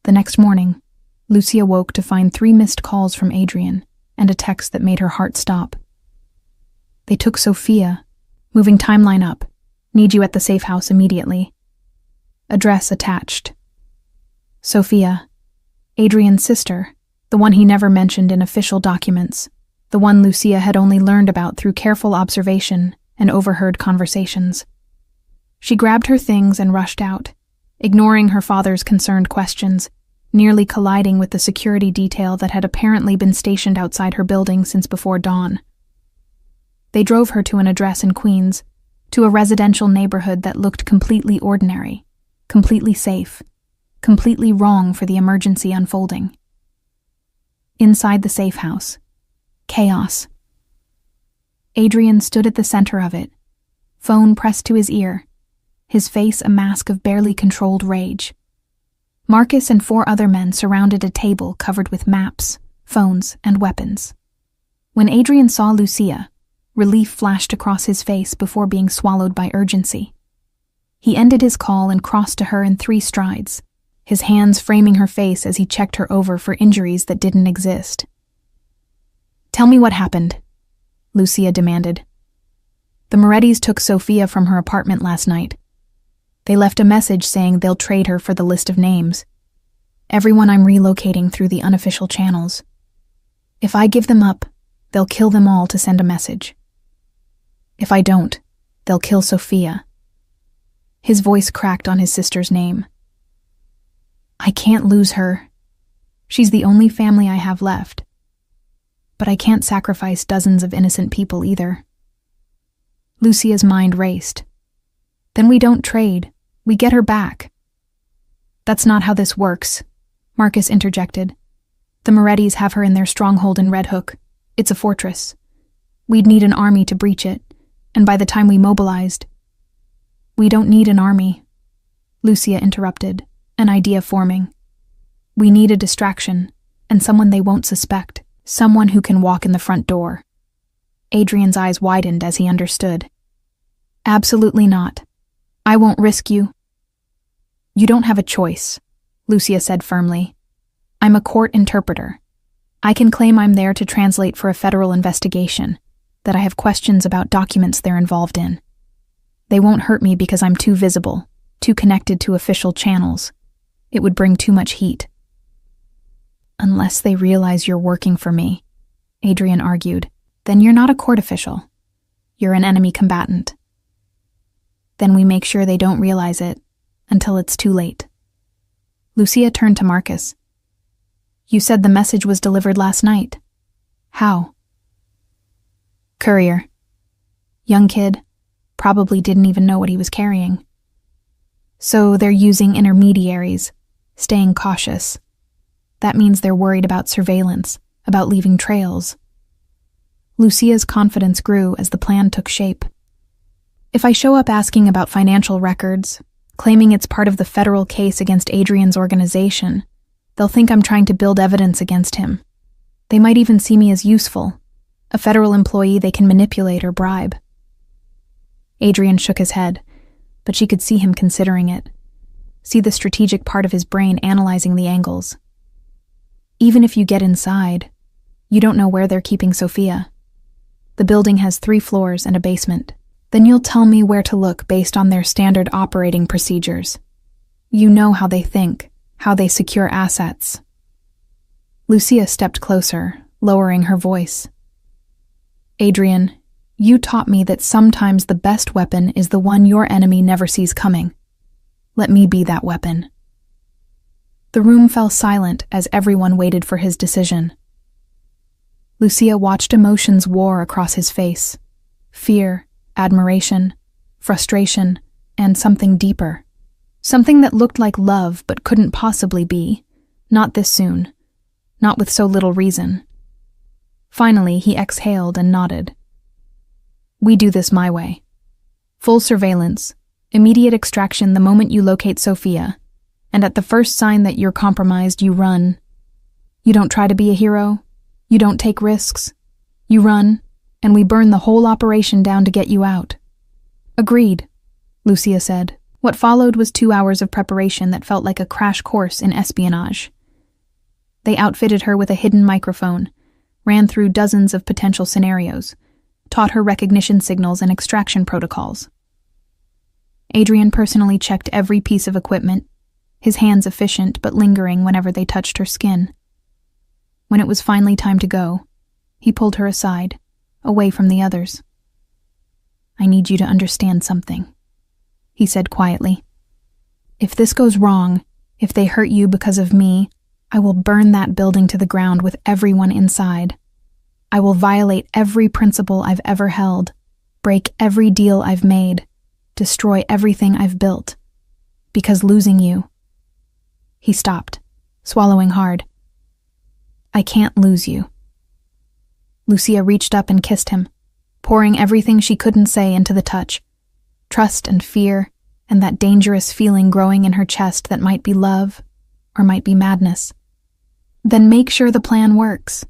The next morning, Lucia woke to find 3 missed calls from Adrian and a text that made her heart stop. They took Sophia. Moving timeline up. Need you at the safe house immediately. Address attached. Sophia, Adrian's sister, the one he never mentioned in official documents, the one Lucia had only learned about through careful observation and overheard conversations. She grabbed her things and rushed out, ignoring her father's concerned questions, nearly colliding with the security detail that had apparently been stationed outside her building since before dawn. They drove her to an address in Queens, to a residential neighborhood that looked completely ordinary, completely safe, completely wrong for the emergency unfolding. Inside the safe house, chaos. Adrian stood at the center of it, phone pressed to his ear, his face a mask of barely controlled rage. Marcus and 4 other men surrounded a table covered with maps, phones, and weapons. When Adrian saw Lucia, relief flashed across his face before being swallowed by urgency. He ended his call and crossed to her in 3 strides, his hands framing her face as he checked her over for injuries that didn't exist. "Tell me what happened," Lucia demanded. "The Morettis took Sophia from her apartment last night. They left a message saying they'll trade her for the list of names. Everyone I'm relocating through the unofficial channels. If I give them up, they'll kill them all to send a message. If I don't, they'll kill Sophia." His voice cracked on his sister's name. "I can't lose her. She's the only family I have left. But I can't sacrifice dozens of innocent people either." Lucia's mind raced. "Then we don't trade. We get her back." "That's not how this works," Marcus interjected. "The Morettis have her in their stronghold in Red Hook. It's a fortress. We'd need an army to breach it, and by the time we mobilized—" "We don't need an army," Lucia interrupted, an idea forming. "We need a distraction, and someone they won't suspect, someone who can walk in the front door." Adrian's eyes widened as he understood. "Absolutely not. I won't risk you." "You don't have a choice," Lucia said firmly. "I'm a court interpreter. I can claim I'm there to translate for a federal investigation, that I have questions about documents they're involved in. They won't hurt me because I'm too visible, too connected to official channels. It would bring too much heat." "Unless they realize you're working for me," Adrian argued, "then you're not a court official. You're an enemy combatant." "Then we make sure they don't realize it, until it's too late." Lucia turned to Marcus. "You said the message was delivered last night. How?" "Courier. Young kid, probably didn't even know what he was carrying. So they're using intermediaries, staying cautious. That means they're worried about surveillance, about leaving trails." Lucia's confidence grew as the plan took shape. "If I show up asking about financial records, claiming it's part of the federal case against Adrian's organization, they'll think I'm trying to build evidence against him. They might even see me as useful, a federal employee they can manipulate or bribe." Adrian shook his head, but she could see him considering it, see the strategic part of his brain analyzing the angles. "Even if you get inside, you don't know where they're keeping Sophia. The building has 3 floors and a basement. Then you'll tell me where to look based on their standard operating procedures. You know how they think, how they secure assets." Lucia stepped closer, lowering her voice. "Adrian, you taught me that sometimes the best weapon is the one your enemy never sees coming. Let me be that weapon." The room fell silent as everyone waited for his decision. Lucia watched emotions war across his face: fear, admiration, frustration, and something deeper. Something that looked like love but couldn't possibly be. Not this soon. Not with so little reason. Finally, he exhaled and nodded. "We do this my way. Full surveillance, immediate extraction the moment you locate Sophia, and at the first sign that you're compromised, you run. You don't try to be a hero. You don't take risks. You run, and we burn the whole operation down to get you out." "Agreed," Lucia said. What followed was 2 hours of preparation that felt like a crash course in espionage. They outfitted her with a hidden microphone, ran through dozens of potential scenarios, taught her recognition signals and extraction protocols. Adrian personally checked every piece of equipment, his hands efficient but lingering whenever they touched her skin. When it was finally time to go, he pulled her aside, away from the others. "I need you to understand something," he said quietly. "If this goes wrong, if they hurt you because of me, I will burn that building to the ground with everyone inside. I will violate every principle I've ever held, break every deal I've made, destroy everything I've built. Because losing you—" He stopped, swallowing hard. "I can't lose you." Lucia reached up and kissed him, pouring everything she couldn't say into the touch. Trust and fear, and that dangerous feeling growing in her chest that might be love, or might be madness. "Then make sure the plan works,"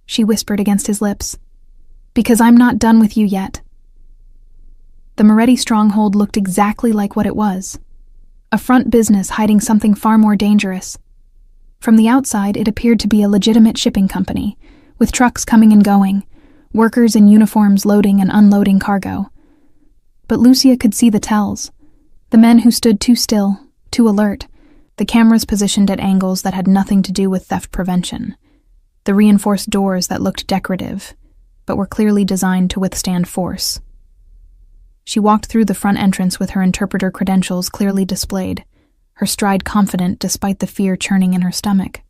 she whispered against his lips. "Because I'm not done with you yet." The Moretti stronghold looked exactly like what it was. A front business hiding something far more dangerous. From the outside, it appeared to be a legitimate shipping company, with trucks coming and going, workers in uniforms loading and unloading cargo. But Lucia could see the tells. The men who stood too still, too alert, the cameras positioned at angles that had nothing to do with theft prevention, the reinforced doors that looked decorative, but were clearly designed to withstand force. She walked through the front entrance with her interpreter credentials clearly displayed, her stride confident despite the fear churning in her stomach.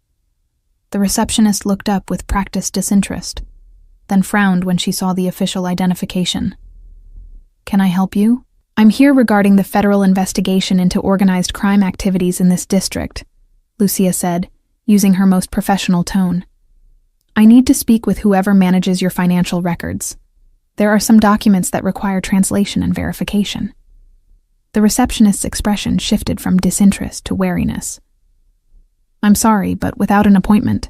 The receptionist looked up with practiced disinterest, then frowned when she saw the official identification. "Can I help you?" "I'm here regarding the federal investigation into organized crime activities in this district," Lucia said, using her most professional tone. "I need to speak with whoever manages your financial records. There are some documents that require translation and verification." The receptionist's expression shifted from disinterest to wariness. "I'm sorry, but without an appointment."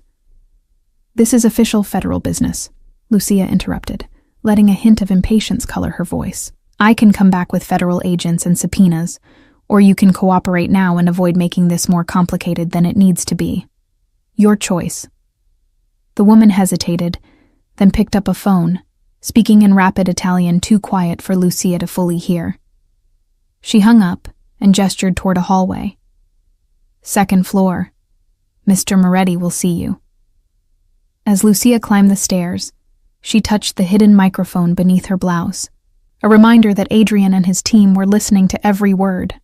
"This is official federal business," Lucia interrupted, letting a hint of impatience color her voice. "I can come back with federal agents and subpoenas, or you can cooperate now and avoid making this more complicated than it needs to be. Your choice." The woman hesitated, then picked up a phone, speaking in rapid Italian too quiet for Lucia to fully hear. She hung up and gestured toward a hallway. "Second floor. Mr. Moretti will see you." As Lucia climbed the stairs, she touched the hidden microphone beneath her blouse, a reminder that Adrian and his team were listening to every word,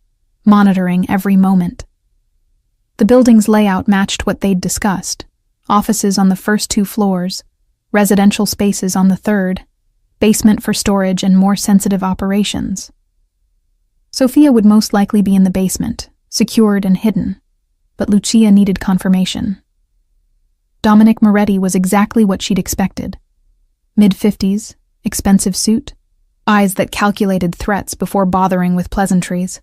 monitoring every moment. The building's layout matched what they'd discussed: offices on the first 2 floors, residential spaces on the 3rd, basement for storage and more sensitive operations. Sophia would most likely be in the basement, secured and hidden, but Lucia needed confirmation. Dominic Moretti was exactly what she'd expected. Mid-50s, expensive suit, eyes that calculated threats before bothering with pleasantries.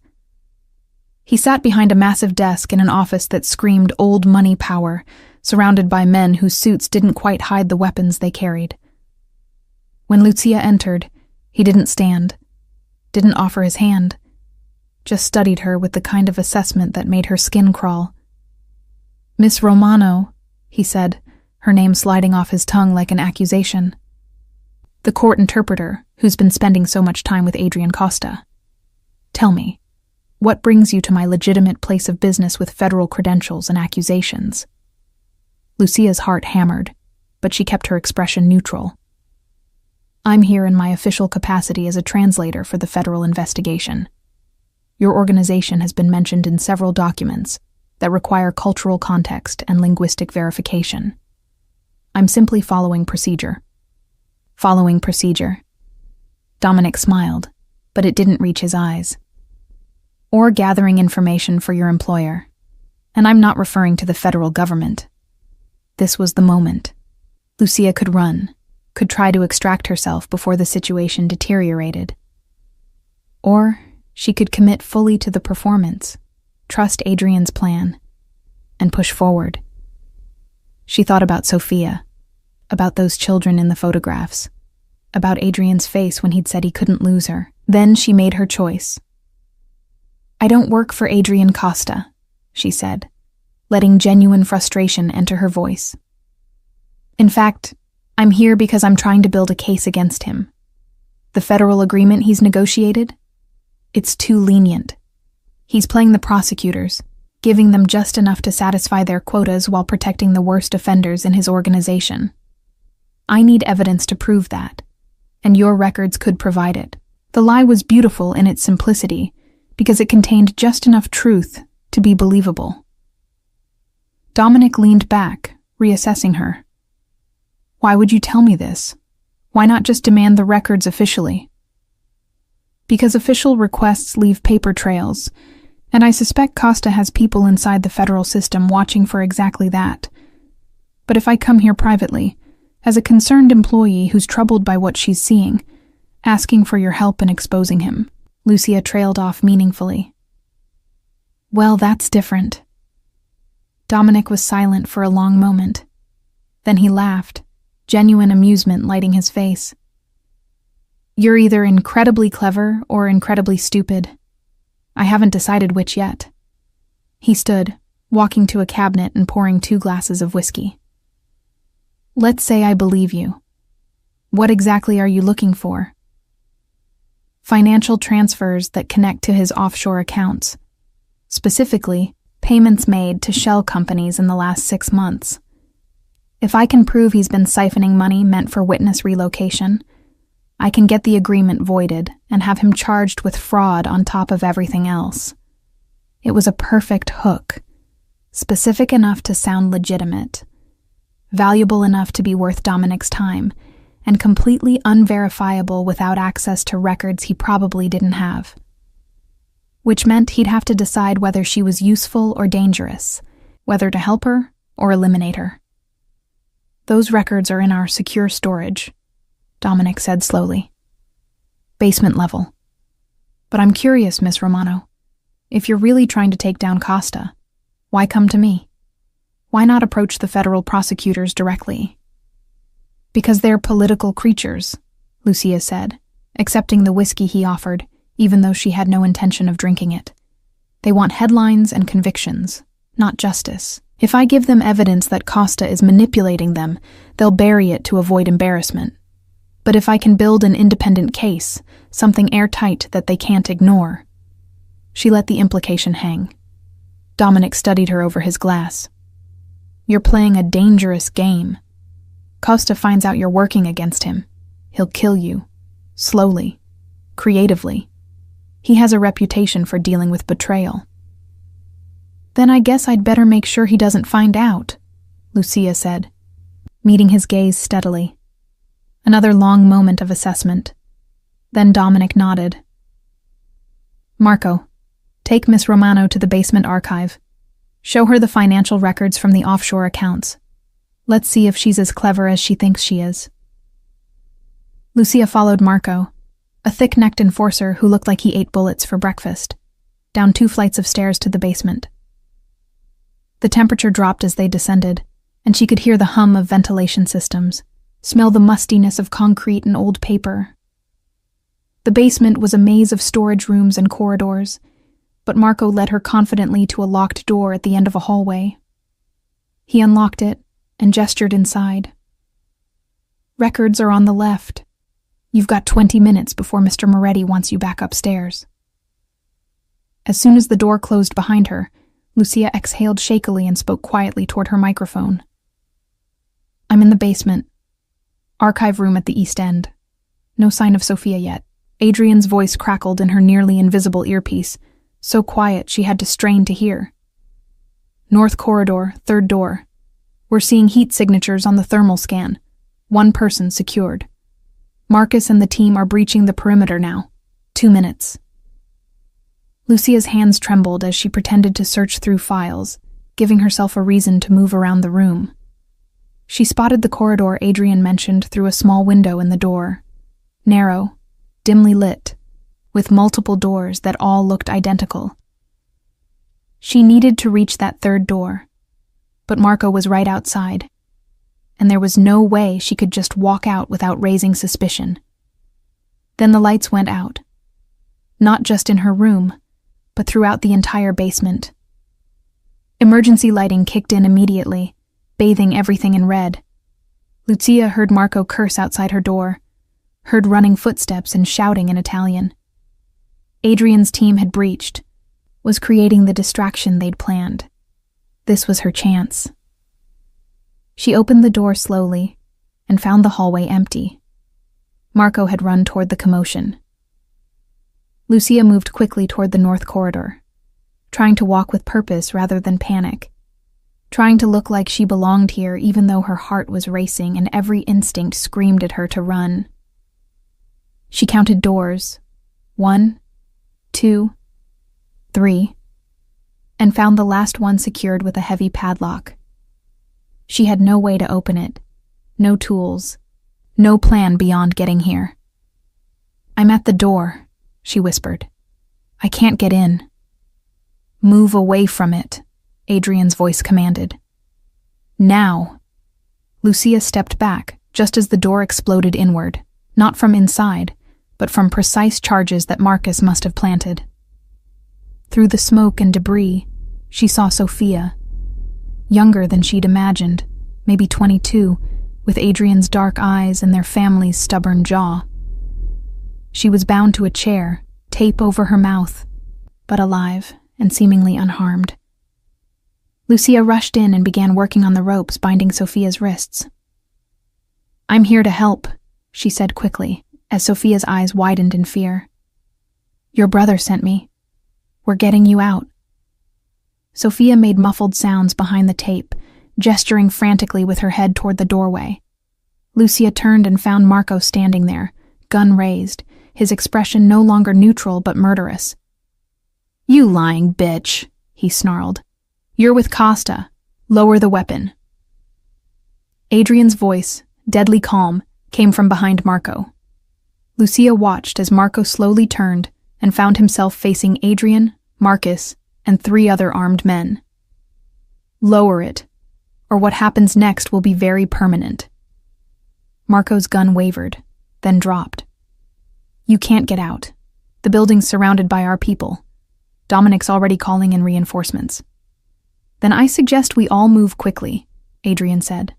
He sat behind a massive desk in an office that screamed old money power, surrounded by men whose suits didn't quite hide the weapons they carried. When Lucia entered, he didn't stand, didn't offer his hand, just studied her with the kind of assessment that made her skin crawl. "Miss Romano," he said, her name sliding off his tongue like an accusation. the court interpreter who's been spending so much time with Adrian Costa. Tell me, what brings you to my legitimate place of business with federal credentials and accusations? Lucia's heart hammered, but she kept her expression neutral. I'm here in my official capacity as a translator for the federal investigation. Your organization has been mentioned in several documents that require cultural context and linguistic verification. I'm simply following procedure. Following procedure. Dominic smiled, but it didn't reach his eyes. Or gathering information for your employer. And I'm not referring to the federal government. This was the moment. Lucia could run, could try to extract herself before the situation deteriorated. Or she could commit fully to the performance, trust Adrian's plan, and push forward. She thought about Sophia, about those children in the photographs, about Adrian's face when he'd said he couldn't lose her. Then she made her choice. I don't work for Adrian Costa, she said, letting genuine frustration enter her voice. In fact, I'm here because I'm trying to build a case against him. The federal agreement he's negotiated? It's too lenient. He's playing the prosecutors, giving them just enough to satisfy their quotas while protecting the worst offenders in his organization. I need evidence to prove that, and your records could provide it. The lie was beautiful in its simplicity because it contained just enough truth to be believable. Dominic leaned back, reassessing her. Why would you tell me this? Why not just demand the records officially? Because official requests leave paper trails, and I suspect Costa has people inside the federal system watching for exactly that. But if I come here privately, as a concerned employee who's troubled by what she's seeing, asking for your help in exposing him, Lucia trailed off meaningfully. Well, that's different. Dominic was silent for a long moment. Then he laughed, genuine amusement lighting his face. You're either incredibly clever or incredibly stupid. I haven't decided which yet. He stood, walking to a cabinet and pouring 2 glasses of whiskey. Let's say I believe you. What exactly are you looking for? Financial transfers that connect to his offshore accounts. Specifically, payments made to shell companies in the last 6 months. If I can prove he's been siphoning money meant for witness relocation, I can get the agreement voided and have him charged with fraud on top of everything else. It was a perfect hook, specific enough to sound legitimate, valuable enough to be worth Dominic's time, and completely unverifiable without access to records he probably didn't have. Which meant he'd have to decide whether she was useful or dangerous, whether to help her or eliminate her. Those records are in our secure storage, Dominic said slowly. Basement level. But I'm curious, Miss Romano. If you're really trying to take down Costa, why come to me? Why not approach the federal prosecutors directly? Because they're political creatures, Lucia said, accepting the whiskey he offered, even though she had no intention of drinking it. They want headlines and convictions, not justice. If I give them evidence that Costa is manipulating them, they'll bury it to avoid embarrassment. But if I can build an independent case, something airtight that they can't ignore. She let the implication hang. Dominic studied her over his glass. You're playing a dangerous game. Costa finds out you're working against him. He'll kill you. Slowly. Creatively. He has a reputation for dealing with betrayal. Then I guess I'd better make sure he doesn't find out, Lucia said, meeting his gaze steadily. Another long moment of assessment. Then Dominic nodded. Marco, take Miss Romano to the basement archive. Show her the financial records from the offshore accounts. Let's see if she's as clever as she thinks she is. Lucia followed Marco, a thick-necked enforcer who looked like he ate bullets for breakfast, down 2 flights of stairs to the basement. The temperature dropped as they descended, and she could hear the hum of ventilation systems, smell the mustiness of concrete and old paper. The basement was a maze of storage rooms and corridors, but Marco led her confidently to a locked door at the end of a hallway. He unlocked it and gestured inside. Records are on the left, You've got 20 minutes before Mr. Moretti wants you back upstairs." As soon as the door closed behind her, Lucia exhaled shakily and spoke quietly toward her microphone. "I'm in the basement. Archive room at the East End. No sign of Sophia yet." Adrian's voice crackled in her nearly invisible earpiece, so quiet she had to strain to hear. "North corridor, third door. We're seeing heat signatures on the thermal scan. One person secured. Marcus and the team are breaching the perimeter now. 2 minutes." Lucia's hands trembled as she pretended to search through files, giving herself a reason to move around the room. She spotted the corridor Adrian mentioned through a small window in the door. Narrow, dimly lit, with multiple doors that all looked identical. She needed to reach that third door, but Marco was right outside, and there was no way she could just walk out without raising suspicion. Then the lights went out, not just in her room, but throughout the entire basement. Emergency lighting kicked in immediately, bathing everything in red. Lucia heard Marco curse outside her door, heard running footsteps and shouting in Italian. Adrian's team had breached, was creating the distraction they'd planned. This was her chance. She opened the door slowly and found the hallway empty. Marco had run toward the commotion. Lucia moved quickly toward the north corridor, trying to walk with purpose rather than panic, trying to look like she belonged here even though her heart was racing and every instinct screamed at her to run. She counted doors, 1, 2, 3, and found the last one secured with a heavy padlock. She had no way to open it, no tools, no plan beyond getting here. "I'm at the door," she whispered. "I can't get in." "Move away from it," Adrian's voice commanded. "Now." Lucia stepped back just as the door exploded inward, not from inside, but from precise charges that Marcus must have planted. Through the smoke and debris, she saw Sophia, younger than she'd imagined, maybe 22, with Adrian's dark eyes and their family's stubborn jaw. She was bound to a chair, tape over her mouth, but alive and seemingly unharmed. Lucia rushed in and began working on the ropes binding Sophia's wrists. "I'm here to help," she said quickly, as Sophia's eyes widened in fear. "Your brother sent me. We're getting you out." Sophia made muffled sounds behind the tape, gesturing frantically with her head toward the doorway. Lucia turned and found Marco standing there, gun raised, his expression no longer neutral but murderous. "You lying bitch," he snarled. "You're with Costa. Lower the weapon." Adrian's voice, deadly calm, came from behind Marco. Lucia watched as Marco slowly turned and found himself facing Adrian, Marcus, and 3 other armed men. "Lower it, or what happens next will be very permanent." Marco's gun wavered, then dropped. "You can't get out. The building's surrounded by our people. Dominic's already calling in reinforcements." "Then I suggest we all move quickly," Adrian said.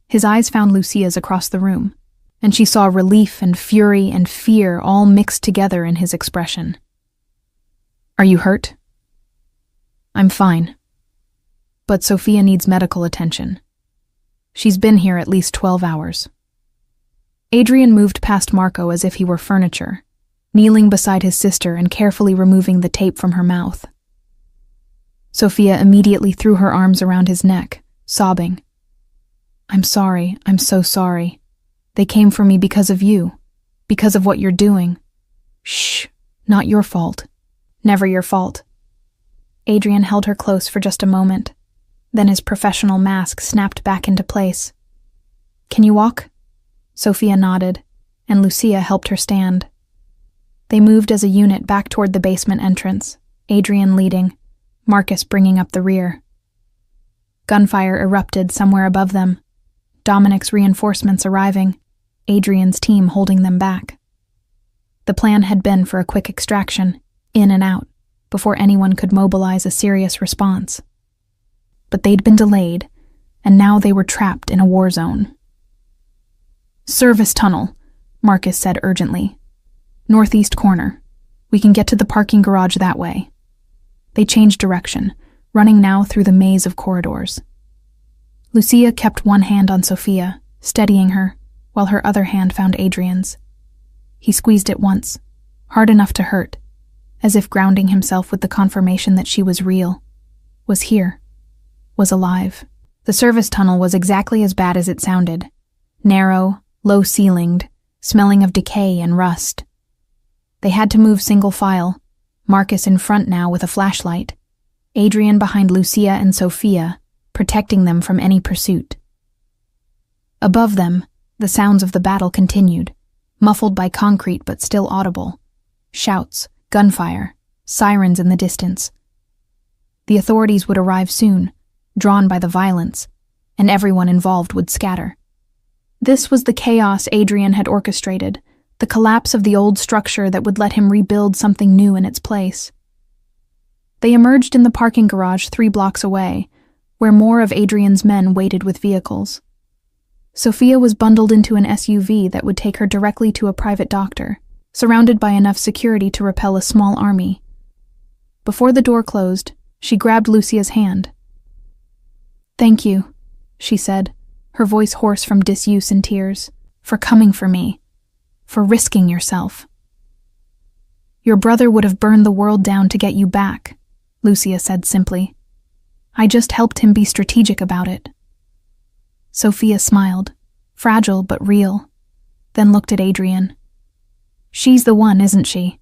His eyes found Lucia's across the room, and she saw relief and fury and fear all mixed together in his expression. "Are you hurt?" "I'm fine. But Sophia needs medical attention. She's been here at least 12 hours. Adrian moved past Marco as if he were furniture, kneeling beside his sister and carefully removing the tape from her mouth. Sophia immediately threw her arms around his neck, sobbing. "I'm sorry, I'm so sorry. They came for me because of you, because of what you're doing." "Shh, not your fault. Never your fault." Adrian held her close for just a moment. Then his professional mask snapped back into place. "Can you walk?" Sophia nodded, and Lucia helped her stand. They moved as a unit back toward the basement entrance, Adrian leading, Marcus bringing up the rear. Gunfire erupted somewhere above them, Dominic's reinforcements arriving, Adrian's team holding them back. The plan had been for a quick extraction, in and out, before anyone could mobilize a serious response. But they'd been delayed, and now they were trapped in a war zone. "Service tunnel. Marcus said urgently. "Northeast corner. We can get to the parking garage that way." They changed direction, running now through the maze of corridors. Lucia kept one hand on Sophia, steadying her, while her other hand found Adrian's. He squeezed it once, hard enough to hurt, as if grounding himself with the confirmation that she was real, was here, was alive. The service tunnel was exactly as bad as it sounded. Narrow, low-ceilinged, smelling of decay and rust. They had to move single file, Marcus in front now with a flashlight, Adrian behind Lucia and Sophia, protecting them from any pursuit. Above them, the sounds of the battle continued, muffled by concrete but still audible. Shouts, gunfire, sirens in the distance. The authorities would arrive soon, drawn by the violence, and everyone involved would scatter. This was the chaos Adrian had orchestrated, the collapse of the old structure that would let him rebuild something new in its place. They emerged in the parking garage 3 blocks away, where more of Adrian's men waited with vehicles. Sophia was bundled into an SUV that would take her directly to a private doctor, surrounded by enough security to repel a small army. Before the door closed, she grabbed Lucia's hand. "Thank you," she said, her voice hoarse from disuse and tears, "for coming for me, for risking yourself." "Your brother would have burned the world down to get you back," Lucia said simply. "I just helped him be strategic about it." Sophia smiled, fragile but real, then looked at Adrian. "She's the one, isn't she?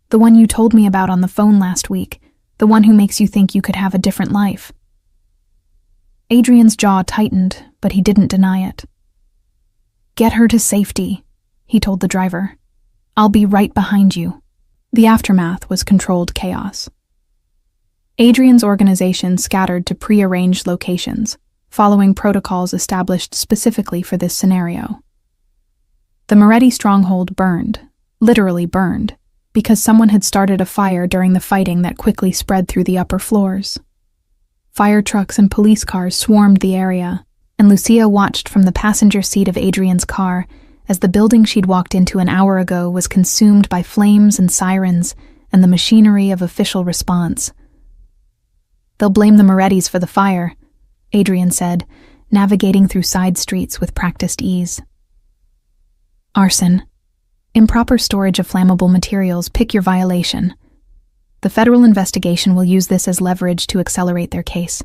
The one you told me about on the phone last week, the one who makes you think you could have a different life." Adrian's jaw tightened, but he didn't deny it. "Get her to safety," he told the driver. "I'll be right behind you." The aftermath was controlled chaos. Adrian's organization scattered to pre-arranged locations, following protocols established specifically for this scenario. The Moretti stronghold burned, literally burned, because someone had started a fire during the fighting that quickly spread through the upper floors. Fire trucks and police cars swarmed the area, and Lucia watched from the passenger seat of Adrian's car as the building she'd walked into an hour ago was consumed by flames and sirens and the machinery of official response. "They'll blame the Morettis for the fire," Adrian said, navigating through side streets with practiced ease. "Arson. Improper storage of flammable materials. Pick your violation. The federal investigation will use this as leverage to accelerate their case.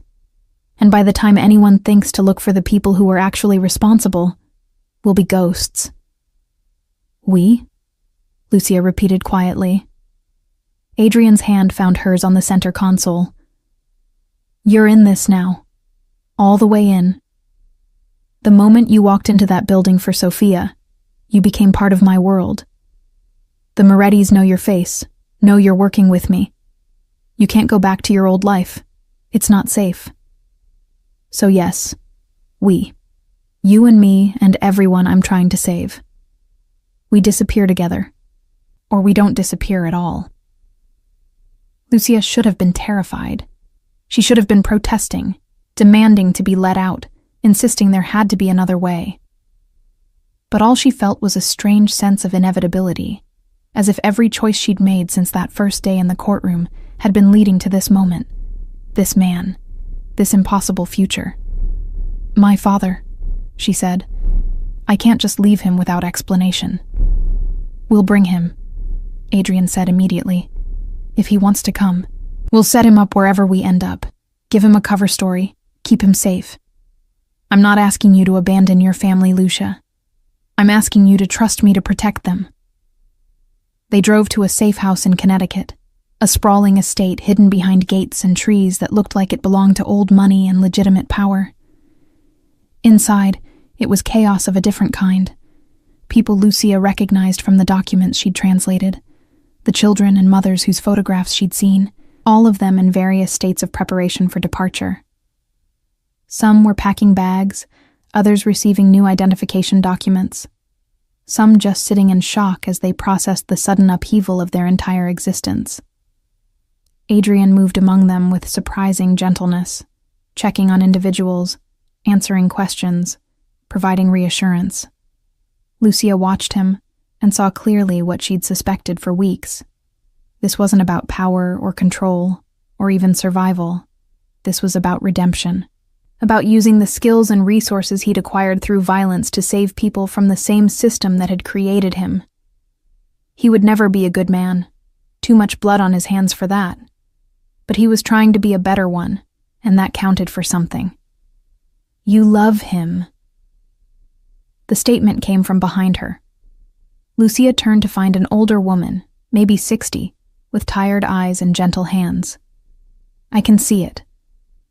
And by the time anyone thinks to look for the people who were actually responsible, we'll be ghosts." "We?" Lucia repeated quietly. Adrian's hand found hers on the center console. "You're in this now. All the way in. The moment you walked into that building for Sophia, you became part of my world. The Morettis know your face, know you're working with me. You can't go back to your old life. It's not safe. So yes, we. You and me and everyone I'm trying to save. We disappear together. Or we don't disappear at all." Lucia should have been terrified. She should have been protesting, demanding to be let out, insisting there had to be another way. But all she felt was a strange sense of inevitability, as if every choice she'd made since that first day in the courtroom had been leading to this moment, this man, this impossible future. "My father," she said. "I can't just leave him without explanation." "We'll bring him," Adrian said immediately. "If he wants to come, we'll set him up wherever we end up, give him a cover story, keep him safe. I'm not asking you to abandon your family, Lucia. I'm asking you to trust me to protect them." They drove to a safe house in Connecticut, a sprawling estate hidden behind gates and trees that looked like it belonged to old money and legitimate power. Inside, it was chaos of a different kind. People Lucia recognized from the documents she'd translated, the children and mothers whose photographs she'd seen, all of them in various states of preparation for departure. Some were packing bags, others receiving new identification documents. Some just sitting in shock as they processed the sudden upheaval of their entire existence. Adrian moved among them with surprising gentleness, checking on individuals, answering questions, providing reassurance. Lucia watched him, and saw clearly what she'd suspected for weeks. This wasn't about power or control, or even survival. This was about redemption. About using the skills and resources he'd acquired through violence to save people from the same system that had created him. He would never be a good man. Too much blood on his hands for that. But he was trying to be a better one, and that counted for something. "You love him." The statement came from behind her. Lucia turned to find an older woman, maybe 60, with tired eyes and gentle hands. "I can see it.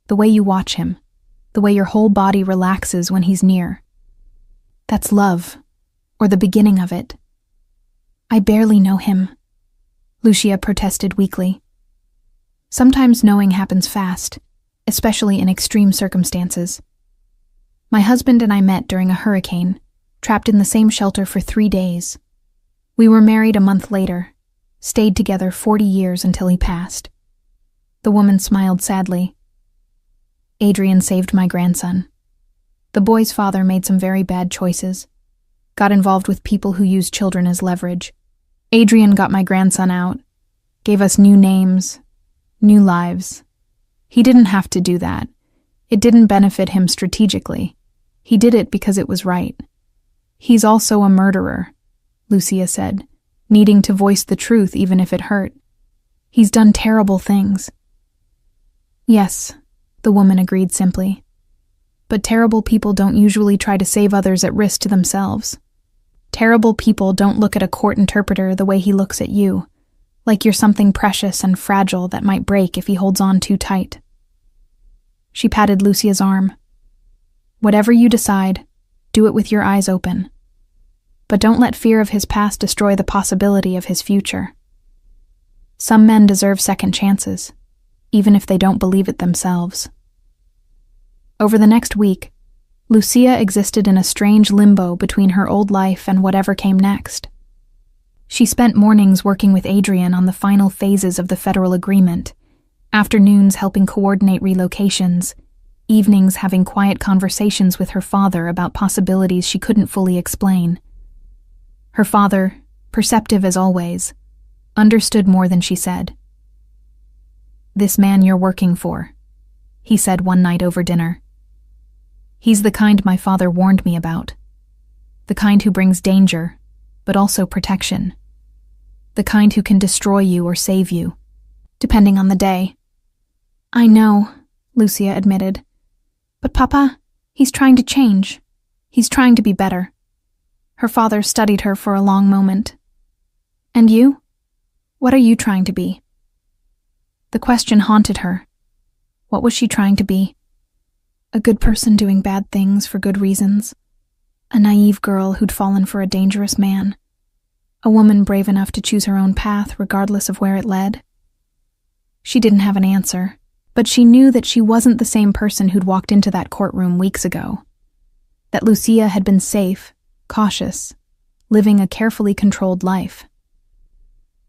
The way you watch him. The way your whole body relaxes when he's near. That's love, or the beginning of it." "I barely know him," Lucia protested weakly. "Sometimes knowing happens fast, especially in extreme circumstances. My husband and I met during a hurricane, trapped in the same shelter for 3 days. We were married a month later, stayed together 40 years until he passed." The woman smiled sadly. "Adrian saved my grandson. The boy's father made some very bad choices, got involved with people who used children as leverage. Adrian got my grandson out, gave us new names, new lives. He didn't have to do that. It didn't benefit him strategically. He did it because it was right. He's also a murderer," Lucia said, needing to voice the truth even if it hurt. "He's done terrible things." "Yes," the woman agreed simply. "But terrible people don't usually try to save others at risk to themselves. Terrible people don't look at a court interpreter the way he looks at you, like you're something precious and fragile that might break if he holds on too tight." She patted Lucia's arm. "Whatever you decide, do it with your eyes open. But don't let fear of his past destroy the possibility of his future. Some men deserve second chances, even if they don't believe it themselves." Over the next week, Lucia existed in a strange limbo between her old life and whatever came next. She spent mornings working with Adrian on the final phases of the federal agreement, afternoons helping coordinate relocations, evenings having quiet conversations with her father about possibilities she couldn't fully explain. Her father, perceptive as always, understood more than she said. "This man you're working for," he said one night over dinner. "He's the kind my father warned me about. The kind who brings danger, but also protection. The kind who can destroy you or save you, depending on the day." "I know," Lucia admitted. "But Papa, he's trying to change. He's trying to be better." Her father studied her for a long moment. "And you? What are you trying to be?" The question haunted her. What was she trying to be? A good person doing bad things for good reasons? A naive girl who'd fallen for a dangerous man? A woman brave enough to choose her own path regardless of where it led? She didn't have an answer, but she knew that she wasn't the same person who'd walked into that courtroom weeks ago. That Lucia had been safe, cautious, living a carefully controlled life.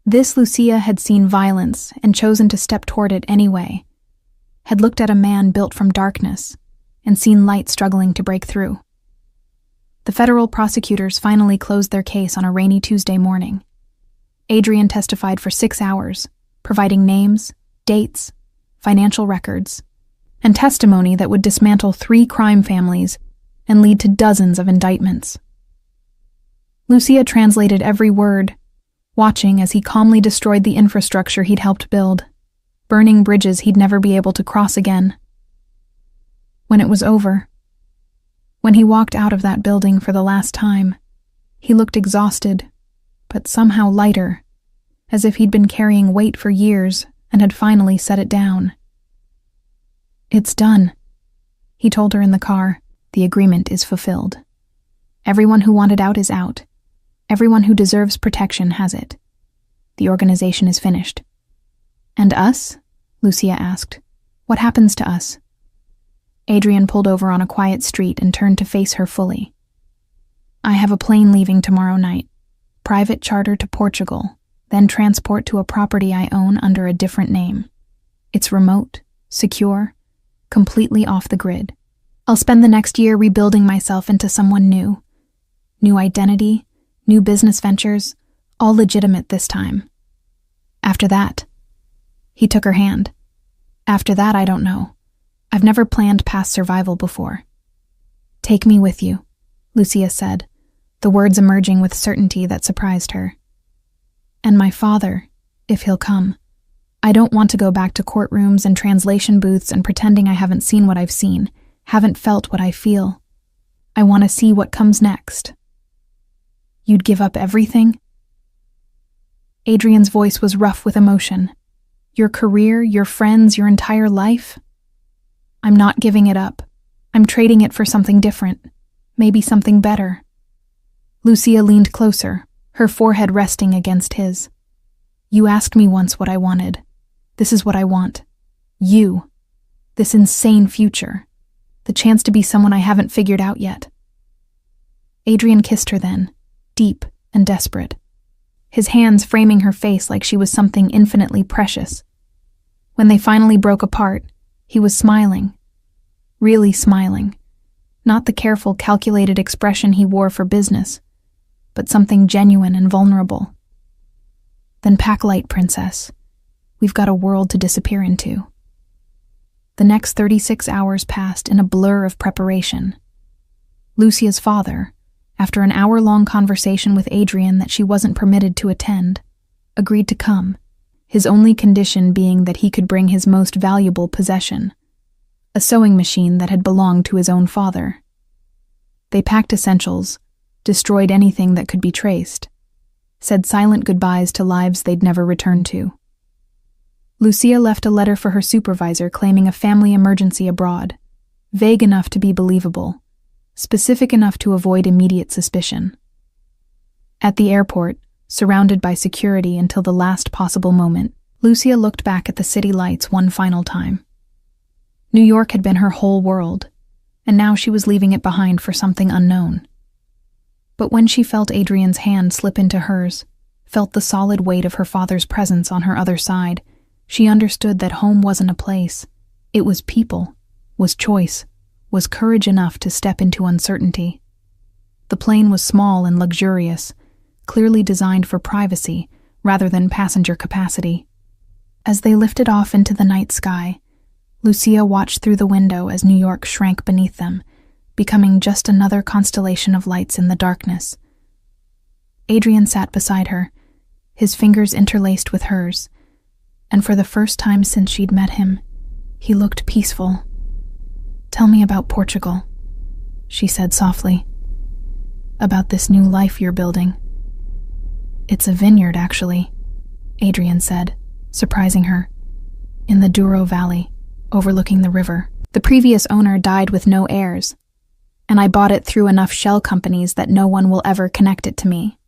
This Lucia had seen violence and chosen to step toward it anyway, had looked at a man built from darkness and seen light struggling to break through. The federal prosecutors finally closed their case on a rainy Tuesday morning. Adrian testified for 6 hours, providing names, dates, financial records, and testimony that would dismantle 3 crime families and lead to dozens of indictments. Lucia translated every word, watching as he calmly destroyed the infrastructure he'd helped build, burning bridges he'd never be able to cross again. When it was over, when he walked out of that building for the last time, he looked exhausted, but somehow lighter, as if he'd been carrying weight for years and had finally set it down. "It's done," he told her in the car. "The agreement is fulfilled. Everyone who wanted out is out. Everyone who deserves protection has it. The organization is finished." "And us?" Lucia asked. "What happens to us?" Adrian pulled over on a quiet street and turned to face her fully. "I have a plane leaving tomorrow night. Private charter to Portugal, then transport to a property I own under a different name. It's remote, secure, completely off the grid. I'll spend the next year rebuilding myself into someone new. New identity, new business ventures, all legitimate this time. After that, he took her hand. After that, I don't know. I've never planned past survival before. Take me with you, Lucia said, the words emerging with certainty that surprised her. And my father, if he'll come. I don't want to go back to courtrooms and translation booths and pretending I haven't seen what I've seen, haven't felt what I feel. I want to see what comes next. You'd give up everything? Adrian's voice was rough with emotion. Your career, your friends, your entire life? I'm not giving it up. I'm trading it for something different. Maybe something better. Lucia leaned closer, her forehead resting against his. You asked me once what I wanted. This is what I want. You. This insane future. The chance to be someone I haven't figured out yet. Adrian kissed her then, deep and desperate, his hands framing her face like she was something infinitely precious. When they finally broke apart, he was smiling. Really smiling. Not the careful, calculated expression he wore for business, but something genuine and vulnerable. Then pack light, princess. We've got a world to disappear into. The next 36 hours passed in a blur of preparation. Lucia's father, after an hour-long conversation with Adrian that she wasn't permitted to attend, agreed to come, his only condition being that he could bring his most valuable possession, a sewing machine that had belonged to his own father. They packed essentials, destroyed anything that could be traced, said silent goodbyes to lives they'd never return to. Lucia left a letter for her supervisor claiming a family emergency abroad, vague enough to be believable, specific enough to avoid immediate suspicion. At the airport, surrounded by security until the last possible moment, Lucia looked back at the city lights one final time. New York had been her whole world, and now she was leaving it behind for something unknown. But when she felt Adrian's hand slip into hers, felt the solid weight of her father's presence on her other side, she understood that home wasn't a place. It was people, was choice, was courage enough to step into uncertainty. The plane was small and luxurious, clearly designed for privacy rather than passenger capacity. As they lifted off into the night sky, Lucia watched through the window as New York shrank beneath them, becoming just another constellation of lights in the darkness. Adrian sat beside her, his fingers interlaced with hers, and for the first time since she'd met him, he looked peaceful. Tell me about Portugal, she said softly. About this new life you're building. It's a vineyard, actually, Adrian said, surprising her. In the Douro Valley, overlooking the river. The previous owner died with no heirs, and I bought it through enough shell companies that no one will ever connect it to me,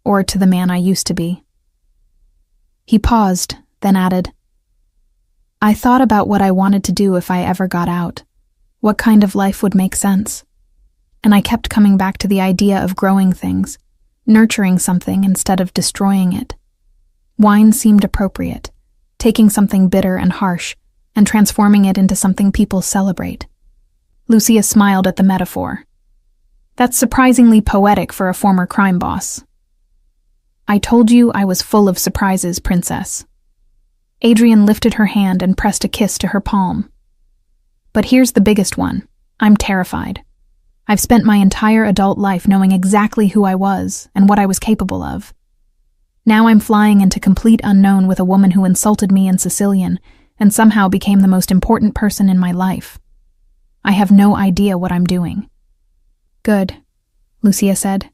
or to the man I used to be. He paused, then added, I thought about what I wanted to do if I ever got out, what kind of life would make sense, and I kept coming back to the idea of growing things, nurturing something instead of destroying it. Wine seemed appropriate, taking something bitter and harsh, and transforming it into something people celebrate. Lucia smiled at the metaphor. That's surprisingly poetic for a former crime boss. I told you I was full of surprises, princess. Adrian lifted her hand and pressed a kiss to her palm. But here's the biggest one. I'm terrified. I've spent my entire adult life knowing exactly who I was and what I was capable of. Now I'm flying into complete unknown with a woman who insulted me in Sicilian and somehow became the most important person in my life. I have no idea what I'm doing. Good, Lucia said.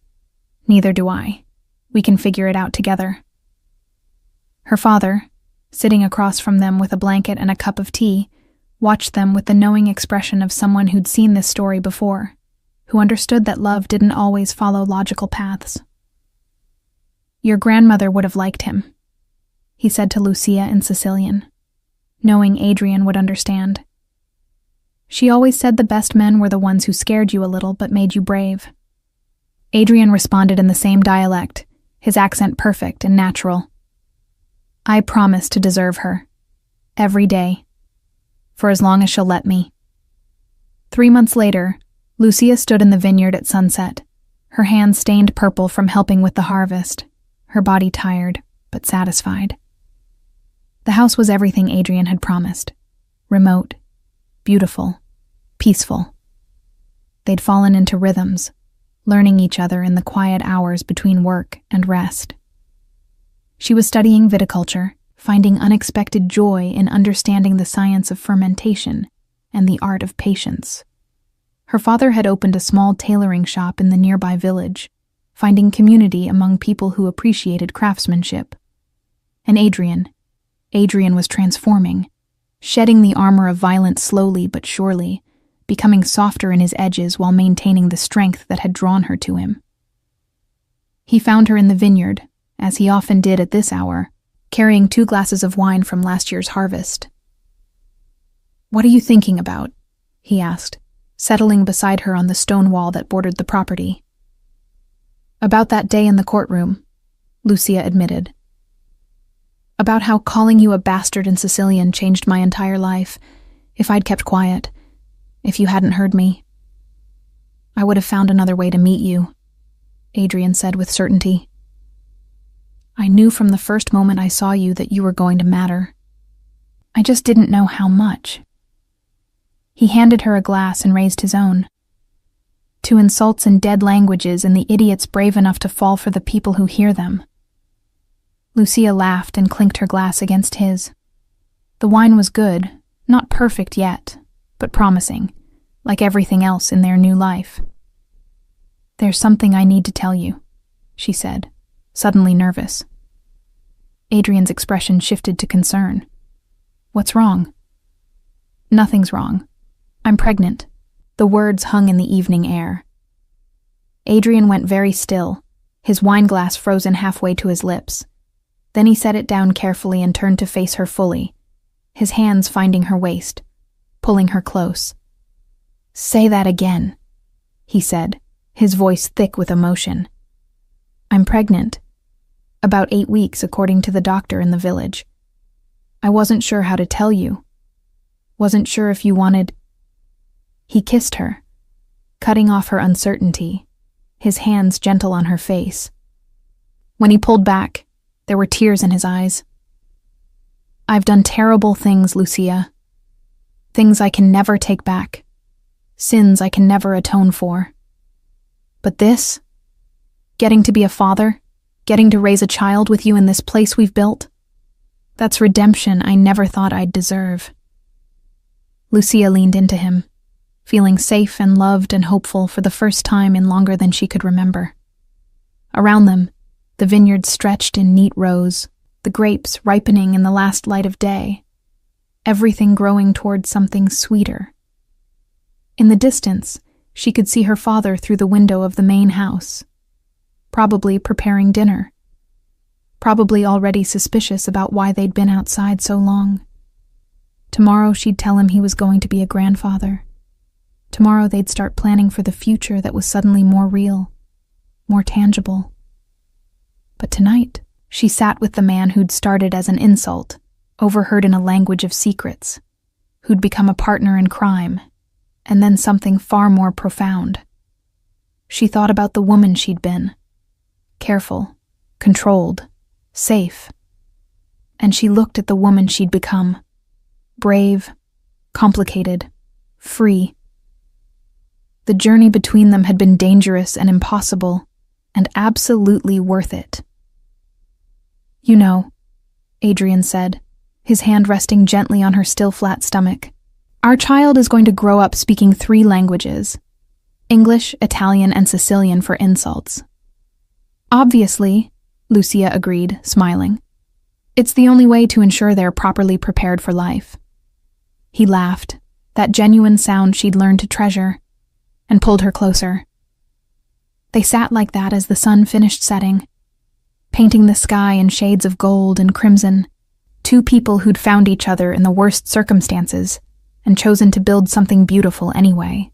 Neither do I. We can figure it out together. Her father, sitting across from them with a blanket and a cup of tea, watched them with the knowing expression of someone who'd seen this story before, who understood that love didn't always follow logical paths. Your grandmother would have liked him, he said to Lucia in Sicilian, knowing Adrian would understand. She always said the best men were the ones who scared you a little but made you brave. Adrian responded in the same dialect, his accent perfect and natural. I promise to deserve her. Every day. For as long as she'll let me. 3 months later, Lucia stood in the vineyard at sunset, her hands stained purple from helping with the harvest, her body tired but satisfied. The house was everything Adrian had promised. Remote, beautiful, peaceful. They'd fallen into rhythms, learning each other in the quiet hours between work and rest. She was studying viticulture, finding unexpected joy in understanding the science of fermentation and the art of patience. Her father had opened a small tailoring shop in the nearby village, finding community among people who appreciated craftsmanship. And Adrian was transforming, shedding the armor of violence slowly but surely, becoming softer in his edges while maintaining the strength that had drawn her to him. He found her in the vineyard, as he often did at this hour, carrying 2 glasses of wine from last year's harvest. "What are you thinking about?" he asked, settling beside her on the stone wall that bordered the property. "About that day in the courtroom," Lucia admitted. "About how calling you a bastard in Sicilian changed my entire life. If I'd kept quiet, if you hadn't heard me, I would have found another way to meet you," Adrian said with certainty. "I knew from the first moment I saw you that you were going to matter. I just didn't know how much." He handed her a glass and raised his own. "To insults in dead languages and the idiots brave enough to fall for the people who hear them." Lucia laughed and clinked her glass against his. The wine was good, not perfect yet, but promising, like everything else in their new life. "There's something I need to tell you," she said, suddenly nervous. Adrian's expression shifted to concern. "What's wrong?" "Nothing's wrong. I'm pregnant." The words hung in the evening air. Adrian went very still, his wineglass frozen halfway to his lips. Then he set it down carefully and turned to face her fully, his hands finding her waist, pulling her close. "Say that again," he said, his voice thick with emotion. "I'm pregnant. About 8 weeks, according to the doctor in the village. I wasn't sure how to tell you. Wasn't sure if you wanted—" He kissed her, cutting off her uncertainty, his hands gentle on her face. When he pulled back, there were tears in his eyes. "I've done terrible things, Lucia. Things I can never take back. Sins I can never atone for. But this, getting to be a father, getting to raise a child with you in this place we've built, that's redemption I never thought I'd deserve." Lucia leaned into him, feeling safe and loved and hopeful for the first time in longer than she could remember. Around them, the vineyard stretched in neat rows, the grapes ripening in the last light of day, everything growing towards something sweeter. In the distance, she could see her father through the window of the main house, probably preparing dinner, probably already suspicious about why they'd been outside so long. Tomorrow she'd tell him he was going to be a grandfather. Tomorrow they'd start planning for the future that was suddenly more real, more tangible. But tonight, she sat with the man who'd started as an insult, overheard in a language of secrets, who'd become a partner in crime, and then something far more profound. She thought about the woman she'd been, careful, controlled, safe. And she looked at the woman she'd become, brave, complicated, free. The journey between them had been dangerous and impossible, and absolutely worth it. "You know," Adrian said, his hand resting gently on her still flat stomach, "our child is going to grow up speaking 3 languages, English, Italian, and Sicilian for insults." "Obviously," Lucia agreed, smiling. "It's the only way to ensure they're properly prepared for life." He laughed, that genuine sound she'd learned to treasure, and pulled her closer. They sat like that as the sun finished setting, painting the sky in shades of gold and crimson, 2 people who'd found each other in the worst circumstances and chosen to build something beautiful anyway.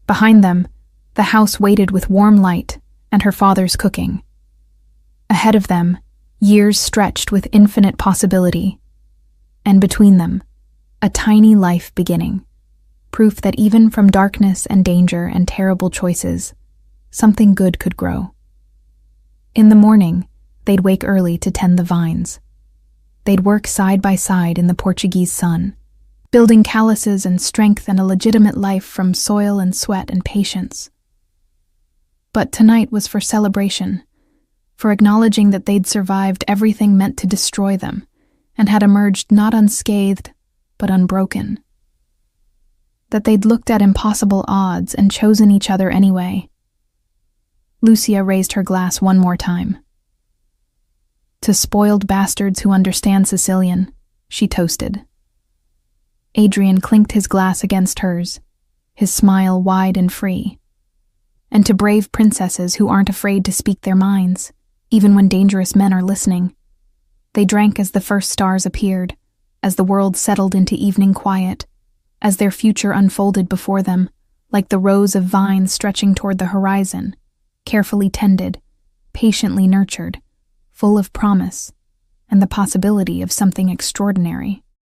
Behind them, the house waited with warm light and her father's cooking. Ahead of them, years stretched with infinite possibility, and between them, a tiny life beginning, proof that even from darkness and danger and terrible choices, something good could grow. In the morning, they'd wake early to tend the vines. They'd work side by side in the Portuguese sun, building calluses and strength and a legitimate life from soil and sweat and patience. But tonight was for celebration, for acknowledging that they'd survived everything meant to destroy them, and had emerged not unscathed, but unbroken. That they'd looked at impossible odds and chosen each other anyway. Lucia raised her glass one more time. To spoiled bastards who understand Sicilian, she toasted. Adrian clinked his glass against hers, his smile wide and free. And to brave princesses who aren't afraid to speak their minds, even when dangerous men are listening. They drank as the first stars appeared, as the world settled into evening quiet, as their future unfolded before them, like the rows of vines stretching toward the horizon, carefully tended, patiently nurtured, full of promise, and the possibility of something extraordinary.